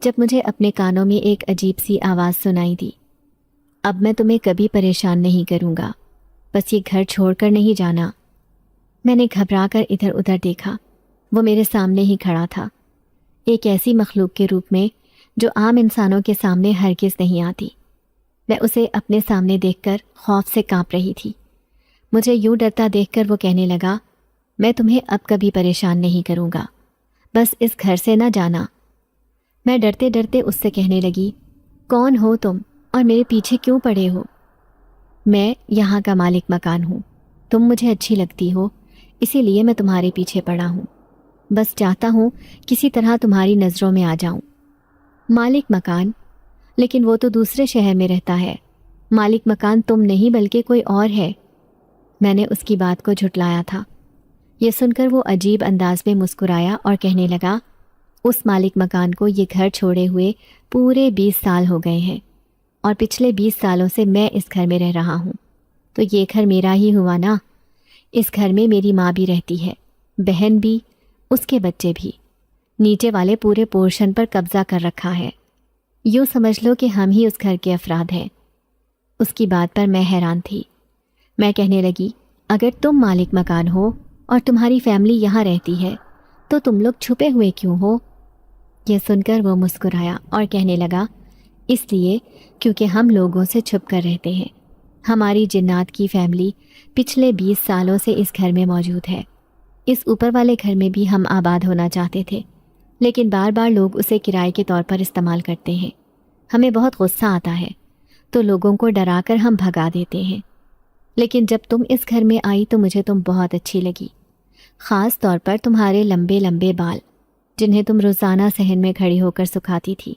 جب مجھے اپنے کانوں میں ایک عجیب سی آواز سنائی دی، اب میں تمہیں کبھی پریشان نہیں کروں گا، بس یہ گھر چھوڑ کر نہیں جانا۔ میں نے گھبرا کر ادھر ادھر دیکھا۔ وہ میرے سامنے ہی کھڑا تھا، ایک ایسی مخلوق کے روپ میں جو عام انسانوں کے سامنے ہرگز نہیں آتی۔ میں اسے اپنے سامنے دیکھ کر خوف سے کانپ رہی تھی۔ مجھے یوں ڈرتا دیکھ کر وہ کہنے لگا، میں تمہیں اب کبھی پریشان نہیں کروں گا، بس اس گھر سے نہ جانا۔ میں ڈرتے ڈرتے اس سے کہنے لگی، کون ہو تم اور میرے پیچھے کیوں پڑے ہو؟ میں یہاں کا مالک مکان ہوں، تم مجھے اچھی لگتی ہو، اسی لیے میں تمہارے پیچھے پڑا ہوں، بس چاہتا ہوں کسی طرح تمہاری نظروں میں آ جاؤں۔ مالک مکان؟ لیکن وہ تو دوسرے شہر میں رہتا ہے۔ مالک مکان تم نہیں بلکہ کوئی اور ہے۔ میں نے اس کی بات کو جھٹلایا تھا۔ یہ سن کر وہ عجیب انداز میں مسکرایا اور کہنے لگا، اس مالک مکان کو یہ گھر چھوڑے ہوئے پورے 20 سال ہو گئے ہیں، اور پچھلے 20 سالوں سے میں اس گھر میں رہ رہا ہوں، تو یہ گھر میرا ہی ہوا نا۔ اس گھر میں میری ماں بھی رہتی ہے، بہن بھی، اس کے بچے بھی۔ نیچے والے پورے پورشن پر قبضہ کر رکھا ہے، یوں سمجھ لو کہ ہم ہی اس گھر کے افراد ہیں۔ اس کی بات پر میں حیران تھی۔ میں کہنے لگی، اگر تم مالک مکان ہو اور تمہاری فیملی یہاں رہتی ہے تو تم لوگ چھپے ہوئے کیوں ہو؟ یہ سن کر وہ مسکرایا اور کہنے لگا، اس لیے کیونکہ ہم لوگوں سے چھپ کر رہتے ہیں۔ ہماری جنات کی فیملی پچھلے 20 سالوں سے اس گھر میں موجود ہے۔ اس اوپر والے گھر میں بھی ہم آباد ہونا چاہتے تھے، لیکن بار بار لوگ اسے کرائے کے طور پر استعمال کرتے ہیں۔ ہمیں بہت غصہ آتا ہے تو لوگوں کو ڈرا کر ہم بھگا دیتے ہیں، لیکن جب تم اس گھر میں آئی تو مجھے تم بہت اچھی لگی، خاص طور پر تمہارے لمبے لمبے بال جنہیں تم روزانہ صحن میں کھڑی ہو کر سکھاتی تھی۔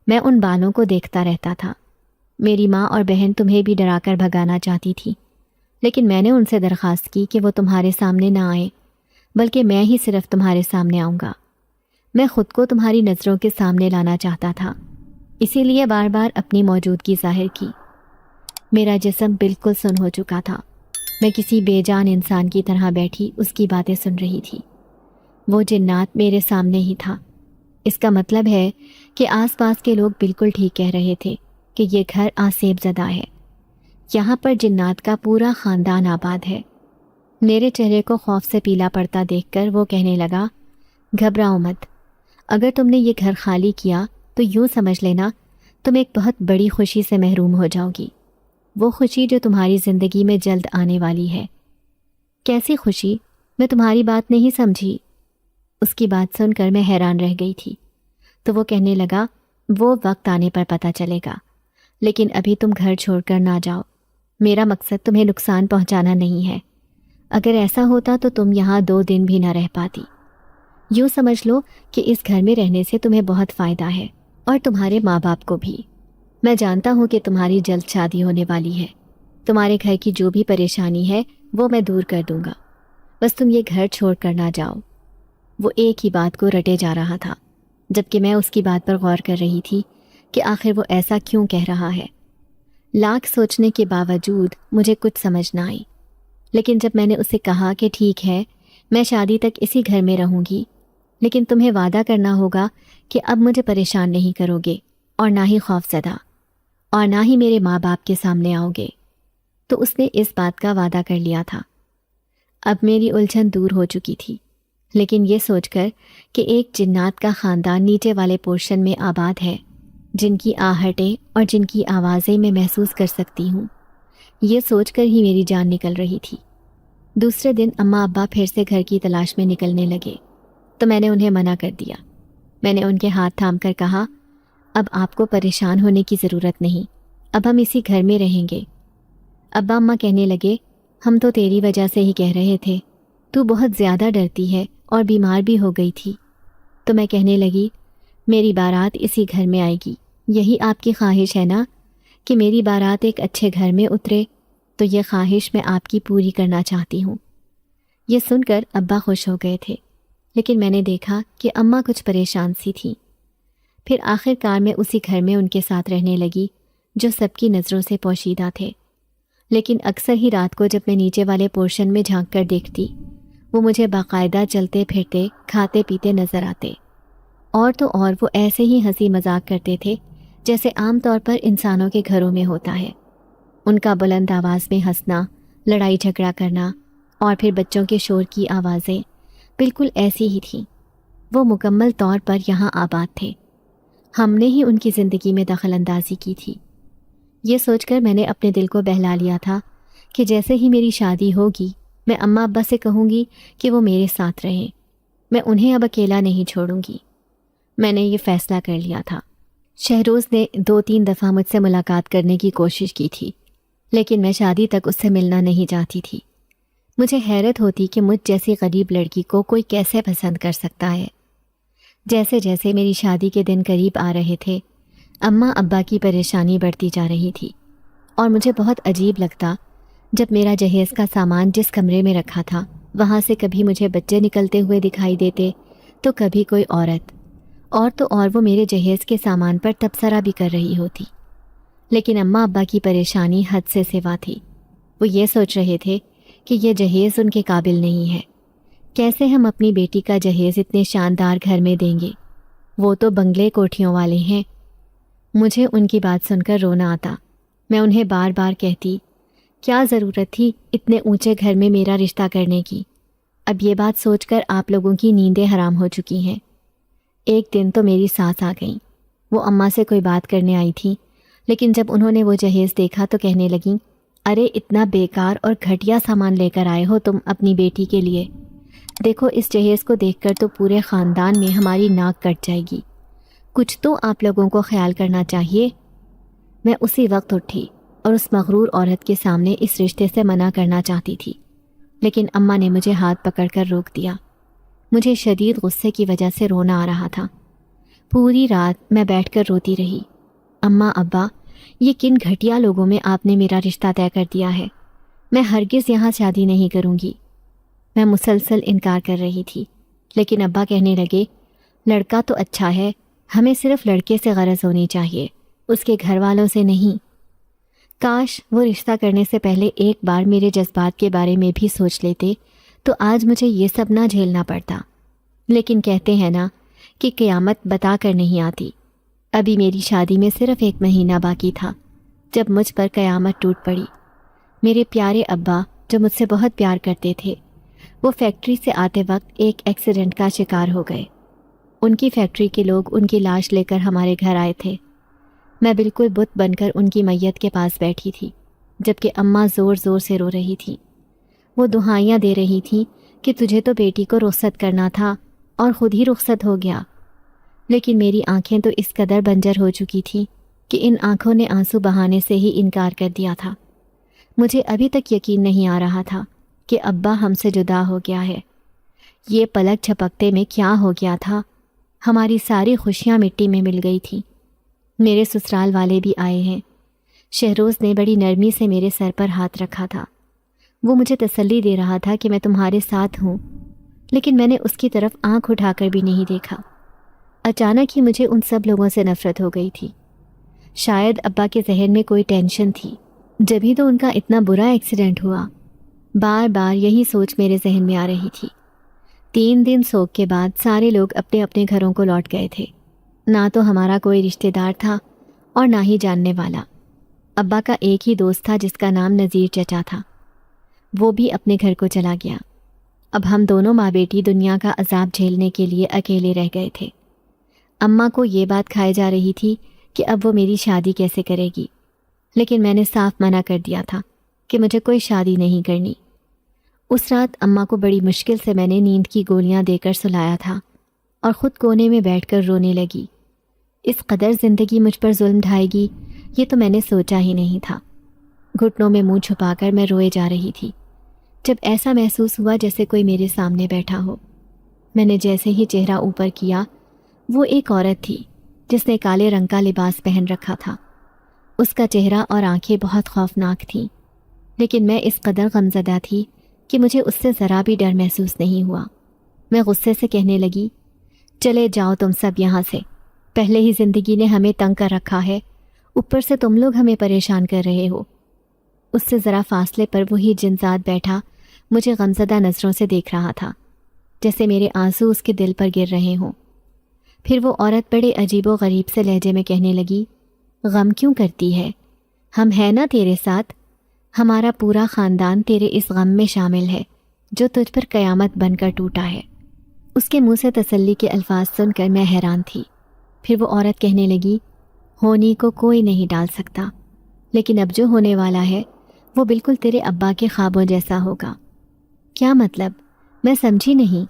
میں ان بالوں کو دیکھتا رہتا تھا۔ میری ماں اور بہن تمہیں بھی ڈرا کر بھگانا چاہتی تھی، لیکن میں نے ان سے درخواست کی کہ وہ تمہارے سامنے نہ آئیں، بلکہ میں ہی صرف تمہارے سامنے آؤں گا۔ میں خود کو تمہاری نظروں کے سامنے لانا چاہتا تھا، اسی لیے بار بار اپنی موجودگی ظاہر کی۔ میرا جسم بالکل سن ہو چکا تھا۔ میں کسی بے جان انسان کی طرح بیٹھی اس کی باتیں سن رہی تھی۔ وہ جنات میرے سامنے ہی تھا۔ اس کا مطلب ہے کہ آس پاس کے لوگ بالکل ٹھیک کہہ رہے تھے کہ یہ گھر آسیب زدہ ہے۔ یہاں پر جنات کا پورا خاندان آباد ہے۔ میرے چہرے کو خوف سے پیلا پڑتا دیکھ کر وہ کہنے لگا، گھبراؤ مت، اگر تم نے یہ گھر خالی کیا تو یوں سمجھ لینا تم ایک بہت بڑی خوشی سے محروم ہو جاؤ گی، وہ خوشی جو تمہاری زندگی میں جلد آنے والی ہے۔ کیسی خوشی؟ میں تمہاری بات نہیں سمجھی۔ اس کی بات سن کر میں حیران رہ گئی تھی۔ تو وہ کہنے لگا، وہ وقت آنے پر پتہ چلے گا، لیکن ابھی تم گھر چھوڑ کر نہ جاؤ۔ میرا مقصد تمہیں نقصان پہنچانا نہیں ہے۔ اگر ایسا ہوتا تو تم یہاں 2 دن بھی نہ رہ پاتی۔ یوں سمجھ لو کہ اس گھر میں رہنے سے تمہیں بہت فائدہ ہے اور تمہارے ماں باپ کو بھی۔ میں جانتا ہوں کہ تمہاری جلد شادی ہونے والی ہے، تمہارے گھر کی جو بھی پریشانی ہے وہ میں دور کر دوں گا، بس تم یہ گھر چھوڑ کر نہ جاؤ۔ وہ ایک ہی بات کو رٹے جا رہا تھا، جبکہ میں اس کی بات پر غور کر رہی تھی کہ آخر وہ ایسا کیوں کہہ رہا ہے۔ لاکھ سوچنے کے باوجود مجھے کچھ سمجھ نہ آئی، لیکن جب میں نے اسے کہا کہ ٹھیک ہے میں شادی تک اسی گھر میں رہوں گی، لیکن تمہیں وعدہ کرنا ہوگا کہ اب مجھے پریشان نہیں کرو گے اور نہ ہی خوف زدہ، اور نہ ہی میرے ماں باپ کے سامنے آؤ گے، تو اس نے اس بات کا وعدہ کر لیا تھا۔ اب میری الجھن دور ہو چکی تھی، لیکن یہ سوچ کر کہ ایک جنات کا خاندان نیچے والے پورشن میں آباد ہے، جن کی آہٹیں اور جن کی آوازیں میں محسوس کر سکتی ہوں، یہ سوچ کر ہی میری جان نکل رہی تھی۔ دوسرے دن اماں ابا پھر سے گھر کی تلاش میں نکلنے لگے تو میں نے انہیں منع کر دیا۔ میں نے ان کے ہاتھ تھام کر کہا، اب آپ کو پریشان ہونے کی ضرورت نہیں، اب ہم اسی گھر میں رہیں گے۔ ابا اماں کہنے لگے، ہم تو تیری وجہ سے ہی کہہ رہے تھے، تو بہت زیادہ ڈرتی ہے اور بیمار بھی ہو گئی تھی۔ تو میں کہنے لگی، میری بارات اسی گھر میں آئے گی، یہی آپ کی خواہش ہے نا کہ میری بارات ایک اچھے گھر میں اترے، تو یہ خواہش میں آپ کی پوری کرنا چاہتی ہوں۔ یہ سن کر ابا خوش ہو گئے تھے، لیکن میں نے دیکھا کہ اماں کچھ پریشان سی تھیں۔ پھر آخر کار میں اسی گھر میں ان کے ساتھ رہنے لگی جو سب کی نظروں سے پوشیدہ تھے، لیکن اکثر ہی رات کو جب میں نیچے والے پورشن میں جھانک کر دیکھتی، وہ مجھے باقاعدہ چلتے پھرتے کھاتے پیتے نظر آتے، اور تو اور وہ ایسے ہی ہنسی مذاق کرتے تھے جیسے عام طور پر انسانوں کے گھروں میں ہوتا ہے۔ ان کا بلند آواز میں ہنسنا، لڑائی جھگڑا کرنا اور پھر بچوں کے شور کی آوازیں بالکل ایسی ہی تھیں۔ وہ مکمل طور پر یہاں آباد تھے، ہم نے ہی ان کی زندگی میں دخل اندازی کی تھی۔ یہ سوچ کر میں نے اپنے دل کو بہلا لیا تھا کہ جیسے ہی میری شادی ہوگی میں اماں ابا سے کہوں گی کہ وہ میرے ساتھ رہیں، میں انہیں اب اکیلا نہیں چھوڑوں گی۔ میں نے یہ فیصلہ کر لیا تھا۔ شہروز نے 2-3 دفعہ مجھ سے ملاقات کرنے کی کوشش کی تھی، لیکن میں شادی تک اس سے ملنا نہیں چاہتی تھی۔ مجھے حیرت ہوتی کہ مجھ جیسی غریب لڑکی کو کوئی کیسے پسند کر سکتا ہے۔ جیسے جیسے میری شادی کے دن قریب آ رہے تھے، اماں ابا کی پریشانی بڑھتی جا رہی تھی، اور مجھے بہت عجیب لگتا جب میرا جہیز کا سامان جس کمرے میں رکھا تھا وہاں سے کبھی مجھے بچے نکلتے ہوئے دکھائی دیتے تو کبھی کوئی عورت، اور تو اور وہ میرے جہیز کے سامان پر تبصرہ بھی کر رہی ہوتی۔ لیکن اماں ابا کی پریشانی حد سے سوا تھی۔ وہ یہ سوچ رہے تھے کہ یہ جہیز ان کے قابل نہیں ہے، کیسے ہم اپنی بیٹی کا جہیز اتنے شاندار گھر میں دیں گے، وہ تو بنگلے کوٹھیوں والے ہیں۔ مجھے ان کی بات سن کر رونا آتا۔ میں انہیں بار بار کہتی، کیا ضرورت تھی اتنے اونچے گھر میں میرا رشتہ کرنے کی؟ اب یہ بات سوچ کر آپ لوگوں کی نیندیں حرام ہو چکی ہیں۔ ایک دن تو میری ساس آ گئیں، وہ اماں سے کوئی بات کرنے آئی تھی، لیکن جب انہوں نے وہ جہیز دیکھا تو کہنے لگیں، ارے اتنا بیکار اور گھٹیا سامان لے کر آئے ہو تم اپنی بیٹی کے لیے، دیکھو اس جہیز کو دیکھ کر تو پورے خاندان میں ہماری ناک کٹ جائے گی، کچھ تو آپ لوگوں کو خیال کرنا چاہیے۔ میں اسی وقت اٹھی اور اس مغرور عورت کے سامنے اس رشتے سے منع کرنا چاہتی تھی، لیکن اماں نے مجھے ہاتھ پکڑ کر روک دیا۔ مجھے شدید غصے کی وجہ سے رونا آ رہا تھا۔ پوری رات میں بیٹھ کر روتی رہی۔ اماں ابا، یہ کن گھٹیا لوگوں میں آپ نے میرا رشتہ طے کر دیا ہے؟ میں ہرگز یہاں شادی نہیں کروں گی۔ میں مسلسل انکار کر رہی تھی، لیکن ابا کہنے لگے، لڑکا تو اچھا ہے، ہمیں صرف لڑکے سے غرض ہونی چاہیے، اس کے گھر والوں سے نہیں۔ کاش وہ رشتہ کرنے سے پہلے ایک بار میرے جذبات کے بارے میں بھی سوچ لیتے تو آج مجھے یہ سب نہ جھیلنا پڑتا۔ لیکن کہتے ہیں نا کہ قیامت بتا کر نہیں آتی۔ ابھی میری شادی میں صرف 1 مہینہ باقی تھا جب مجھ پر قیامت ٹوٹ پڑی۔ میرے پیارے ابا جو مجھ سے بہت پیار کرتے تھے، وہ فیکٹری سے آتے وقت ایک ایکسیڈنٹ کا شکار ہو گئے۔ ان کی فیکٹری کے لوگ ان کی لاش لے کر ہمارے گھر آئے تھے۔ میں بالکل بت بن کر ان کی میت کے پاس بیٹھی تھی، جبکہ اماں زور زور سے رو رہی تھی۔ وہ دعائیاں دے رہی تھی کہ تجھے تو بیٹی کو رخصت کرنا تھا اور خود ہی رخصت ہو گیا۔ لیکن میری آنکھیں تو اس قدر بنجر ہو چکی تھیں کہ ان آنکھوں نے آنسو بہانے سے ہی انکار کر دیا تھا۔ مجھے ابھی تک یقین نہیں آ رہا تھا کہ ابا ہم سے جدا ہو گیا ہے۔ یہ پلک جھپکتے میں کیا ہو گیا تھا؟ ہماری ساری خوشیاں مٹی میں مل گئی تھیں۔ میرے سسرال والے بھی آئے ہیں۔ شہروز نے بڑی نرمی سے میرے سر پر ہاتھ رکھا تھا۔ وہ مجھے تسلی دے رہا تھا کہ میں تمہارے ساتھ ہوں، لیکن میں نے اس کی طرف آنکھ اٹھا کر بھی نہیں دیکھا۔ اچانک ہی مجھے ان سب لوگوں سے نفرت ہو گئی تھی۔ شاید ابا کے ذہن میں کوئی ٹینشن تھی، جبھی تو ان کا اتنا برا ایکسیڈنٹ ہوا۔ بار بار یہی سوچ میرے ذہن میں آ رہی تھی۔ 3 دن سوگ کے بعد سارے لوگ اپنے اپنے گھروں کو لوٹ گئے تھے۔ نہ تو ہمارا کوئی رشتہ دار تھا اور نہ ہی جاننے والا۔ ابا کا ایک ہی دوست تھا جس کا نام نذیر چچا تھا، وہ بھی اپنے گھر کو چلا گیا۔ اب ہم دونوں ماں بیٹی دنیا کا عذاب جھیلنے کے لیے اکیلے رہ گئے تھے۔ اماں کو یہ بات کھائے جا رہی تھی کہ اب وہ میری شادی کیسے کرے گی، لیکن میں نے صاف منع کر دیا تھا کہ مجھے کوئی شادی نہیں کرنی۔ اس رات اماں کو بڑی مشکل سے میں نے نیند کی گولیاں دے کر سلایا تھا اور خود کونے میں بیٹھ کر رونے لگی۔ اس قدر زندگی مجھ پر ظلم ڈھائے گی یہ تو میں نے سوچا ہی نہیں تھا۔ گھٹنوں میں منہ چھپا کر میں روئے جا رہی تھی جب ایسا محسوس ہوا جیسے کوئی میرے سامنے بیٹھا ہو۔ میں نے جیسے ہی چہرہ اوپر کیا، وہ ایک عورت تھی جس نے کالے رنگ کا لباس پہن رکھا تھا۔ اس کا چہرہ اور آنکھیں بہت خوفناک تھیں، لیکن میں اس قدر غمزدہ تھی کہ مجھے اس سے ذرا بھی ڈر محسوس نہیں ہوا۔ میں غصے سے کہنے لگی، چلے جاؤ تم سب یہاں سے، پہلے ہی زندگی نے ہمیں تنگ کر رکھا ہے، اوپر سے تم لوگ ہمیں پریشان کر رہے ہو۔ اس سے ذرا فاصلے پر وہی جنزاد بیٹھا مجھے غمزدہ نظروں سے دیکھ رہا تھا، جیسے میرے آنسو اس کے دل پر گر رہے ہوں۔ پھر وہ عورت بڑے عجیب و غریب سے لہجے میں کہنے لگی، غم کیوں کرتی ہے؟ ہم ہیں نا تیرے ساتھ، ہمارا پورا خاندان تیرے اس غم میں شامل ہے جو تجھ پر قیامت بن کر ٹوٹا ہے۔ اس کے منہ سے تسلی کے الفاظ سن کر میں حیران تھی۔ پھر وہ عورت کہنے لگی، ہونی کو کوئی نہیں ڈال سکتا، لیکن اب جو ہونے والا ہے وہ بالکل تیرے ابا کے خوابوں جیسا ہوگا۔ کیا مطلب؟ میں سمجھی نہیں۔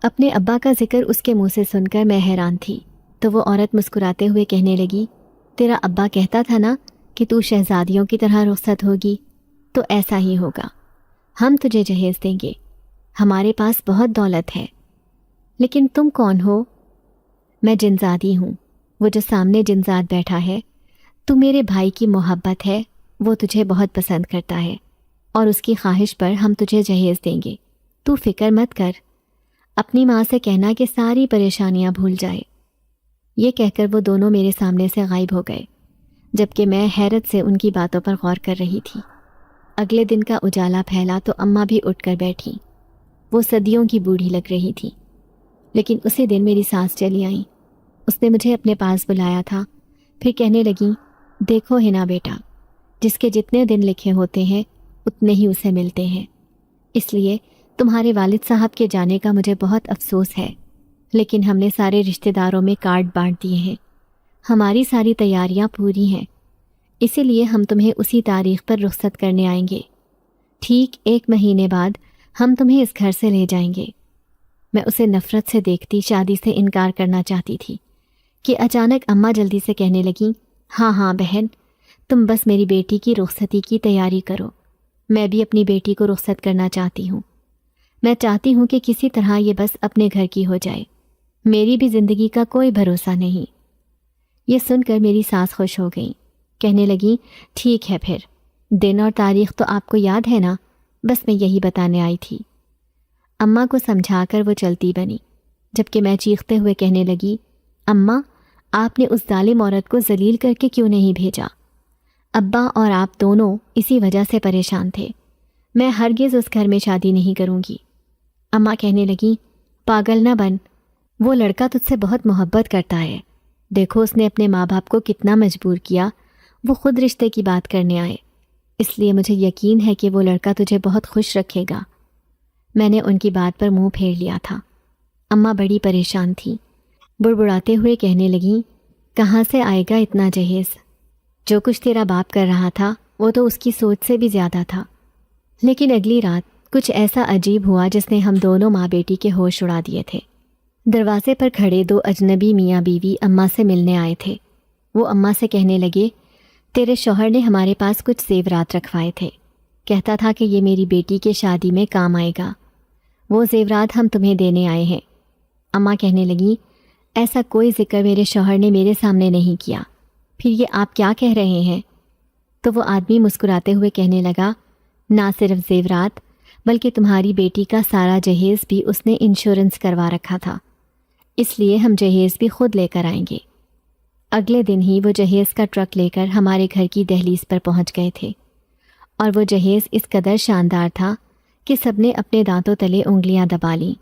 اپنے ابا کا ذکر اس کے منہ سے سن کر میں حیران تھی، تو وہ عورت مسکراتے ہوئے کہنے لگی، تیرا ابا کہتا تھا نا کہ تو شہزادیوں کی طرح رخصت ہوگی، تو ایسا ہی ہوگا۔ ہم تجھے جہیز دیں گے، ہمارے پاس بہت دولت ہے۔ لیکن تم کون ہو؟ میں جنزادی ہوں، وہ جو سامنے جنزاد بیٹھا ہے، تو میرے بھائی کی محبت ہے، وہ تجھے بہت پسند کرتا ہے اور اس کی خواہش پر ہم تجھے جہیز دیں گے۔ تو فکر مت کر، اپنی ماں سے کہنا کہ ساری پریشانیاں بھول جائے۔ یہ کہہ کر وہ دونوں میرے سامنے سے غائب ہو گئے، جبکہ میں حیرت سے ان کی باتوں پر غور کر رہی تھی۔ اگلے دن کا اجالا پھیلا تو اماں بھی اٹھ کر بیٹھیں۔ وہ صدیوں کی بوڑھی لگ رہی تھی، لیکن اسی دن میری ساس چلی آئیں۔ اس نے مجھے اپنے پاس بلایا تھا، پھر کہنے لگیں، دیکھو ہنا بیٹا، جس کے جتنے دن لکھے ہوتے ہیں اتنے ہی اسے ملتے ہیں۔ اس لیے تمہارے والد صاحب کے جانے کا مجھے بہت افسوس ہے، لیکن ہم نے سارے رشتہ داروں میں کارڈ بانٹ دیے ہیں، ہماری ساری تیاریاں پوری ہیں، اسی لیے ہم تمہیں اسی تاریخ پر رخصت کرنے آئیں گے۔ ٹھیک 1 مہینے بعد ہم تمہیں اس گھر سے لے جائیں گے۔ میں اسے نفرت سے دیکھتی شادی سے انکار کرنا چاہتی تھی کہ اچانک اماں جلدی سے کہنے لگیں، ہاں ہاں بہن، تم بس میری بیٹی کی رخصتی کی تیاری کرو، میں بھی اپنی بیٹی کو رخصت کرنا چاہتی ہوں۔ میں چاہتی ہوں کہ کسی طرح یہ بس اپنے گھر کی ہو جائے، میری بھی زندگی کا کوئی بھروسہ نہیں۔ یہ سن کر میری ساس خوش ہو گئیں، کہنے لگیں، ٹھیک ہے، پھر دن اور تاریخ تو آپ کو یاد ہے نا، بس میں یہی بتانے آئی تھی۔ اماں کو سمجھا کر وہ چلتی بنی، جبکہ میں چیختے ہوئے کہنے لگی، اماں، آپ نے اس ظالم عورت کو ذلیل کر کے کیوں نہیں بھیجا؟ ابا اور آپ دونوں اسی وجہ سے پریشان تھے، میں ہرگز اس گھر میں شادی نہیں کروں گی۔ اماں کہنے لگیں، پاگل نہ بن، وہ لڑکا تجھ سے بہت محبت کرتا ہے، دیکھو اس نے اپنے ماں باپ کو کتنا مجبور کیا، وہ خود رشتے کی بات کرنے آئے، اس لیے مجھے یقین ہے کہ وہ لڑکا تجھے بہت خوش رکھے گا۔ میں نے ان کی بات پر منہ پھیر لیا تھا۔ اماں بڑی پریشان تھیں، بڑبڑاتے ہوئے کہنے لگیں، کہاں سے آئے گا اتنا جہیز؟ جو کچھ تیرا باپ کر رہا تھا وہ تو اس کی سوچ سے بھی زیادہ تھا۔ لیکن اگلی رات کچھ ایسا عجیب ہوا جس نے ہم دونوں ماں بیٹی کے ہوش اڑا دیے تھے۔ دروازے پر کھڑے 2 اجنبی میاں بیوی اماں سے ملنے آئے تھے۔ وہ اماں سے کہنے لگے، تیرے شوہر نے ہمارے پاس کچھ زیورات رکھوائے تھے، کہتا تھا کہ یہ میری بیٹی کے شادی میں کام آئے گا۔ وہ زیورات ہم تمہیں دینے آئے ہیں۔ اماں کہنے لگیں ایسا کوئی ذکر میرے شوہر نے میرے سامنے نہیں کیا، پھر یہ آپ کیا کہہ رہے ہیں؟ تو وہ آدمی مسکراتے ہوئے کہنے لگا نہ صرف زیورات بلکہ تمہاری بیٹی کا سارا جہیز بھی اس نے انشورنس کروا رکھا تھا، اس لیے ہم جہیز بھی خود لے کر آئیں گے۔ اگلے دن ہی وہ جہیز کا ٹرک لے کر ہمارے گھر کی دہلیز پر پہنچ گئے تھے، اور وہ جہیز اس قدر شاندار تھا کہ سب نے اپنے دانتوں تلے انگلیاں دبا لیں،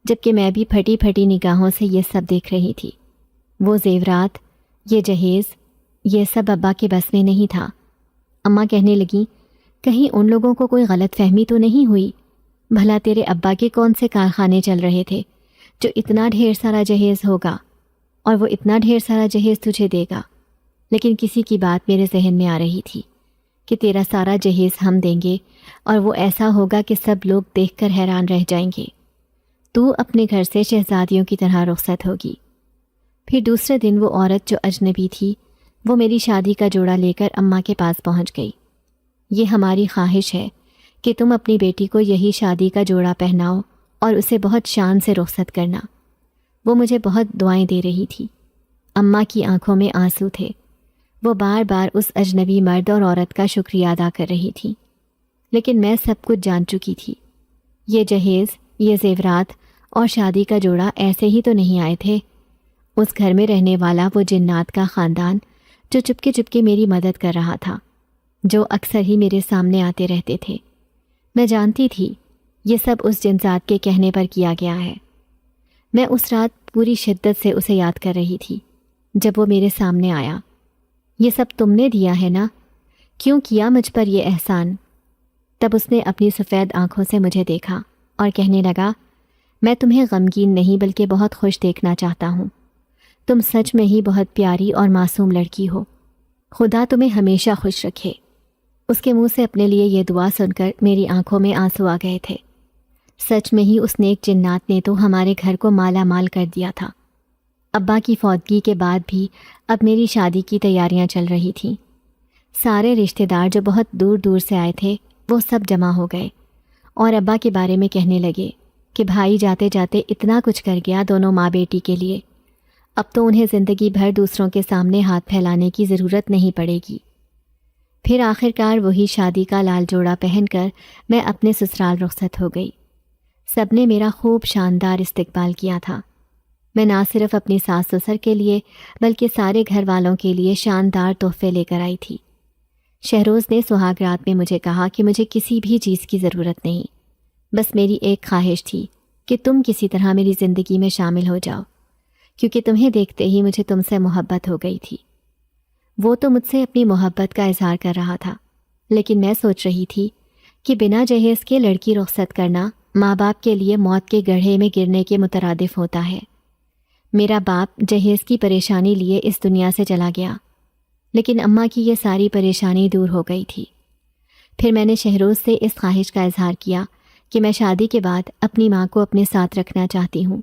جبکہ میں بھی پھٹی پھٹی نگاہوں سے یہ سب دیکھ رہی تھی۔ وہ زیورات، یہ جہیز، یہ سب ابا کے بس میں نہیں تھا۔ اماں کہنے لگیں کہیں ان لوگوں کو کوئی غلط فہمی تو نہیں ہوئی؟ بھلا تیرے ابا کے کون سے کارخانے چل رہے تھے جو اتنا ڈھیر سارا جہیز ہوگا اور وہ اتنا ڈھیر سارا جہیز تجھے دے گا؟ لیکن کسی کی بات میرے ذہن میں آ رہی تھی کہ تیرا سارا جہیز ہم دیں گے اور وہ ایسا ہوگا کہ سب لوگ دیکھ کر حیران رہ جائیں گے۔ تو اپنے گھر سے شہزادیوں کی طرح رخصت ہوگی۔ پھر دوسرے دن وہ عورت جو اجنبی تھی وہ میری شادی کا جوڑا لے کر اماں کے پاس پہنچ گئی۔ یہ ہماری خواہش ہے کہ تم اپنی بیٹی کو یہی شادی کا جوڑا پہناؤ اور اسے بہت شان سے رخصت کرنا۔ وہ مجھے بہت دعائیں دے رہی تھی۔ اماں کی آنکھوں میں آنسو تھے۔ وہ بار بار اس اجنبی مرد اور عورت کا شکریہ ادا کر رہی تھی، لیکن میں سب کچھ جان چکی تھی۔ یہ جہیز، یہ زیورات اور شادی کا جوڑا ایسے ہی تو نہیں آئے تھے۔ اس گھر میں رہنے والا وہ جنات کا خاندان جو چپکے چپکے میری مدد کر رہا تھا، جو اکثر ہی میرے سامنے آتے رہتے تھے، میں جانتی تھی یہ سب اس جن ذات کے کہنے پر کیا گیا ہے۔ میں اس رات پوری شدت سے اسے یاد کر رہی تھی جب وہ میرے سامنے آیا۔ یہ سب تم نے دیا ہے نا؟ کیوں کیا مجھ پر یہ احسان؟ تب اس نے اپنی سفید آنکھوں سے مجھے دیکھا اور کہنے لگا میں تمہیں غمگین نہیں بلکہ بہت خوش دیکھنا چاہتا ہوں۔ تم سچ میں ہی بہت پیاری اور معصوم لڑکی ہو۔ خدا تمہیں ہمیشہ خوش رکھے۔ اس کے منہ سے اپنے لیے یہ دعا سن کر میری آنکھوں میں آنسو آ گئے تھے۔ سچ میں ہی اس نیک جنات نے تو ہمارے گھر کو مالا مال کر دیا تھا۔ ابا کی فوتگی کے بعد بھی اب میری شادی کی تیاریاں چل رہی تھیں۔ سارے رشتہ دار جو بہت دور دور سے آئے تھے وہ سب جمع ہو گئے اور ابا کے بارے میں کہنے لگے کہ بھائی جاتے جاتے اتنا کچھ کر گیا دونوں ماں بیٹی کے لیے، اب تو انہیں زندگی بھر دوسروں کے سامنے ہاتھ پھیلانے کی ضرورت نہیں پڑے گی۔ پھر آخرکار وہی شادی کا لال جوڑا پہن کر میں اپنے سسرال رخصت ہو گئی۔ سب نے میرا خوب شاندار استقبال کیا تھا۔ میں نہ صرف اپنی ساس سسر کے لیے بلکہ سارے گھر والوں کے لیے شاندار تحفے لے کر آئی تھی۔ شہروز نے سہاگ رات میں مجھے کہا کہ مجھے کسی بھی چیز کی ضرورت نہیں، بس میری ایک خواہش تھی کہ تم کسی طرح میری زندگی میں شامل ہو جاؤ، کیونکہ تمہیں دیکھتے ہی مجھے تم سے محبت ہو گئی تھی۔ وہ تو مجھ سے اپنی محبت کا اظہار کر رہا تھا، لیکن میں سوچ رہی تھی کہ بنا جہیز کے لڑکی رخصت کرنا ماں باپ کے لیے موت کے گڑھے میں گرنے کے مترادف ہوتا ہے۔ میرا باپ جہیز کی پریشانی لیے اس دنیا سے چلا گیا، لیکن اماں کی یہ ساری پریشانی دور ہو گئی تھی۔ پھر میں نے شہروز سے اس خواہش کا اظہار کیا کہ میں شادی کے بعد اپنی ماں کو اپنے ساتھ رکھنا چاہتی ہوں۔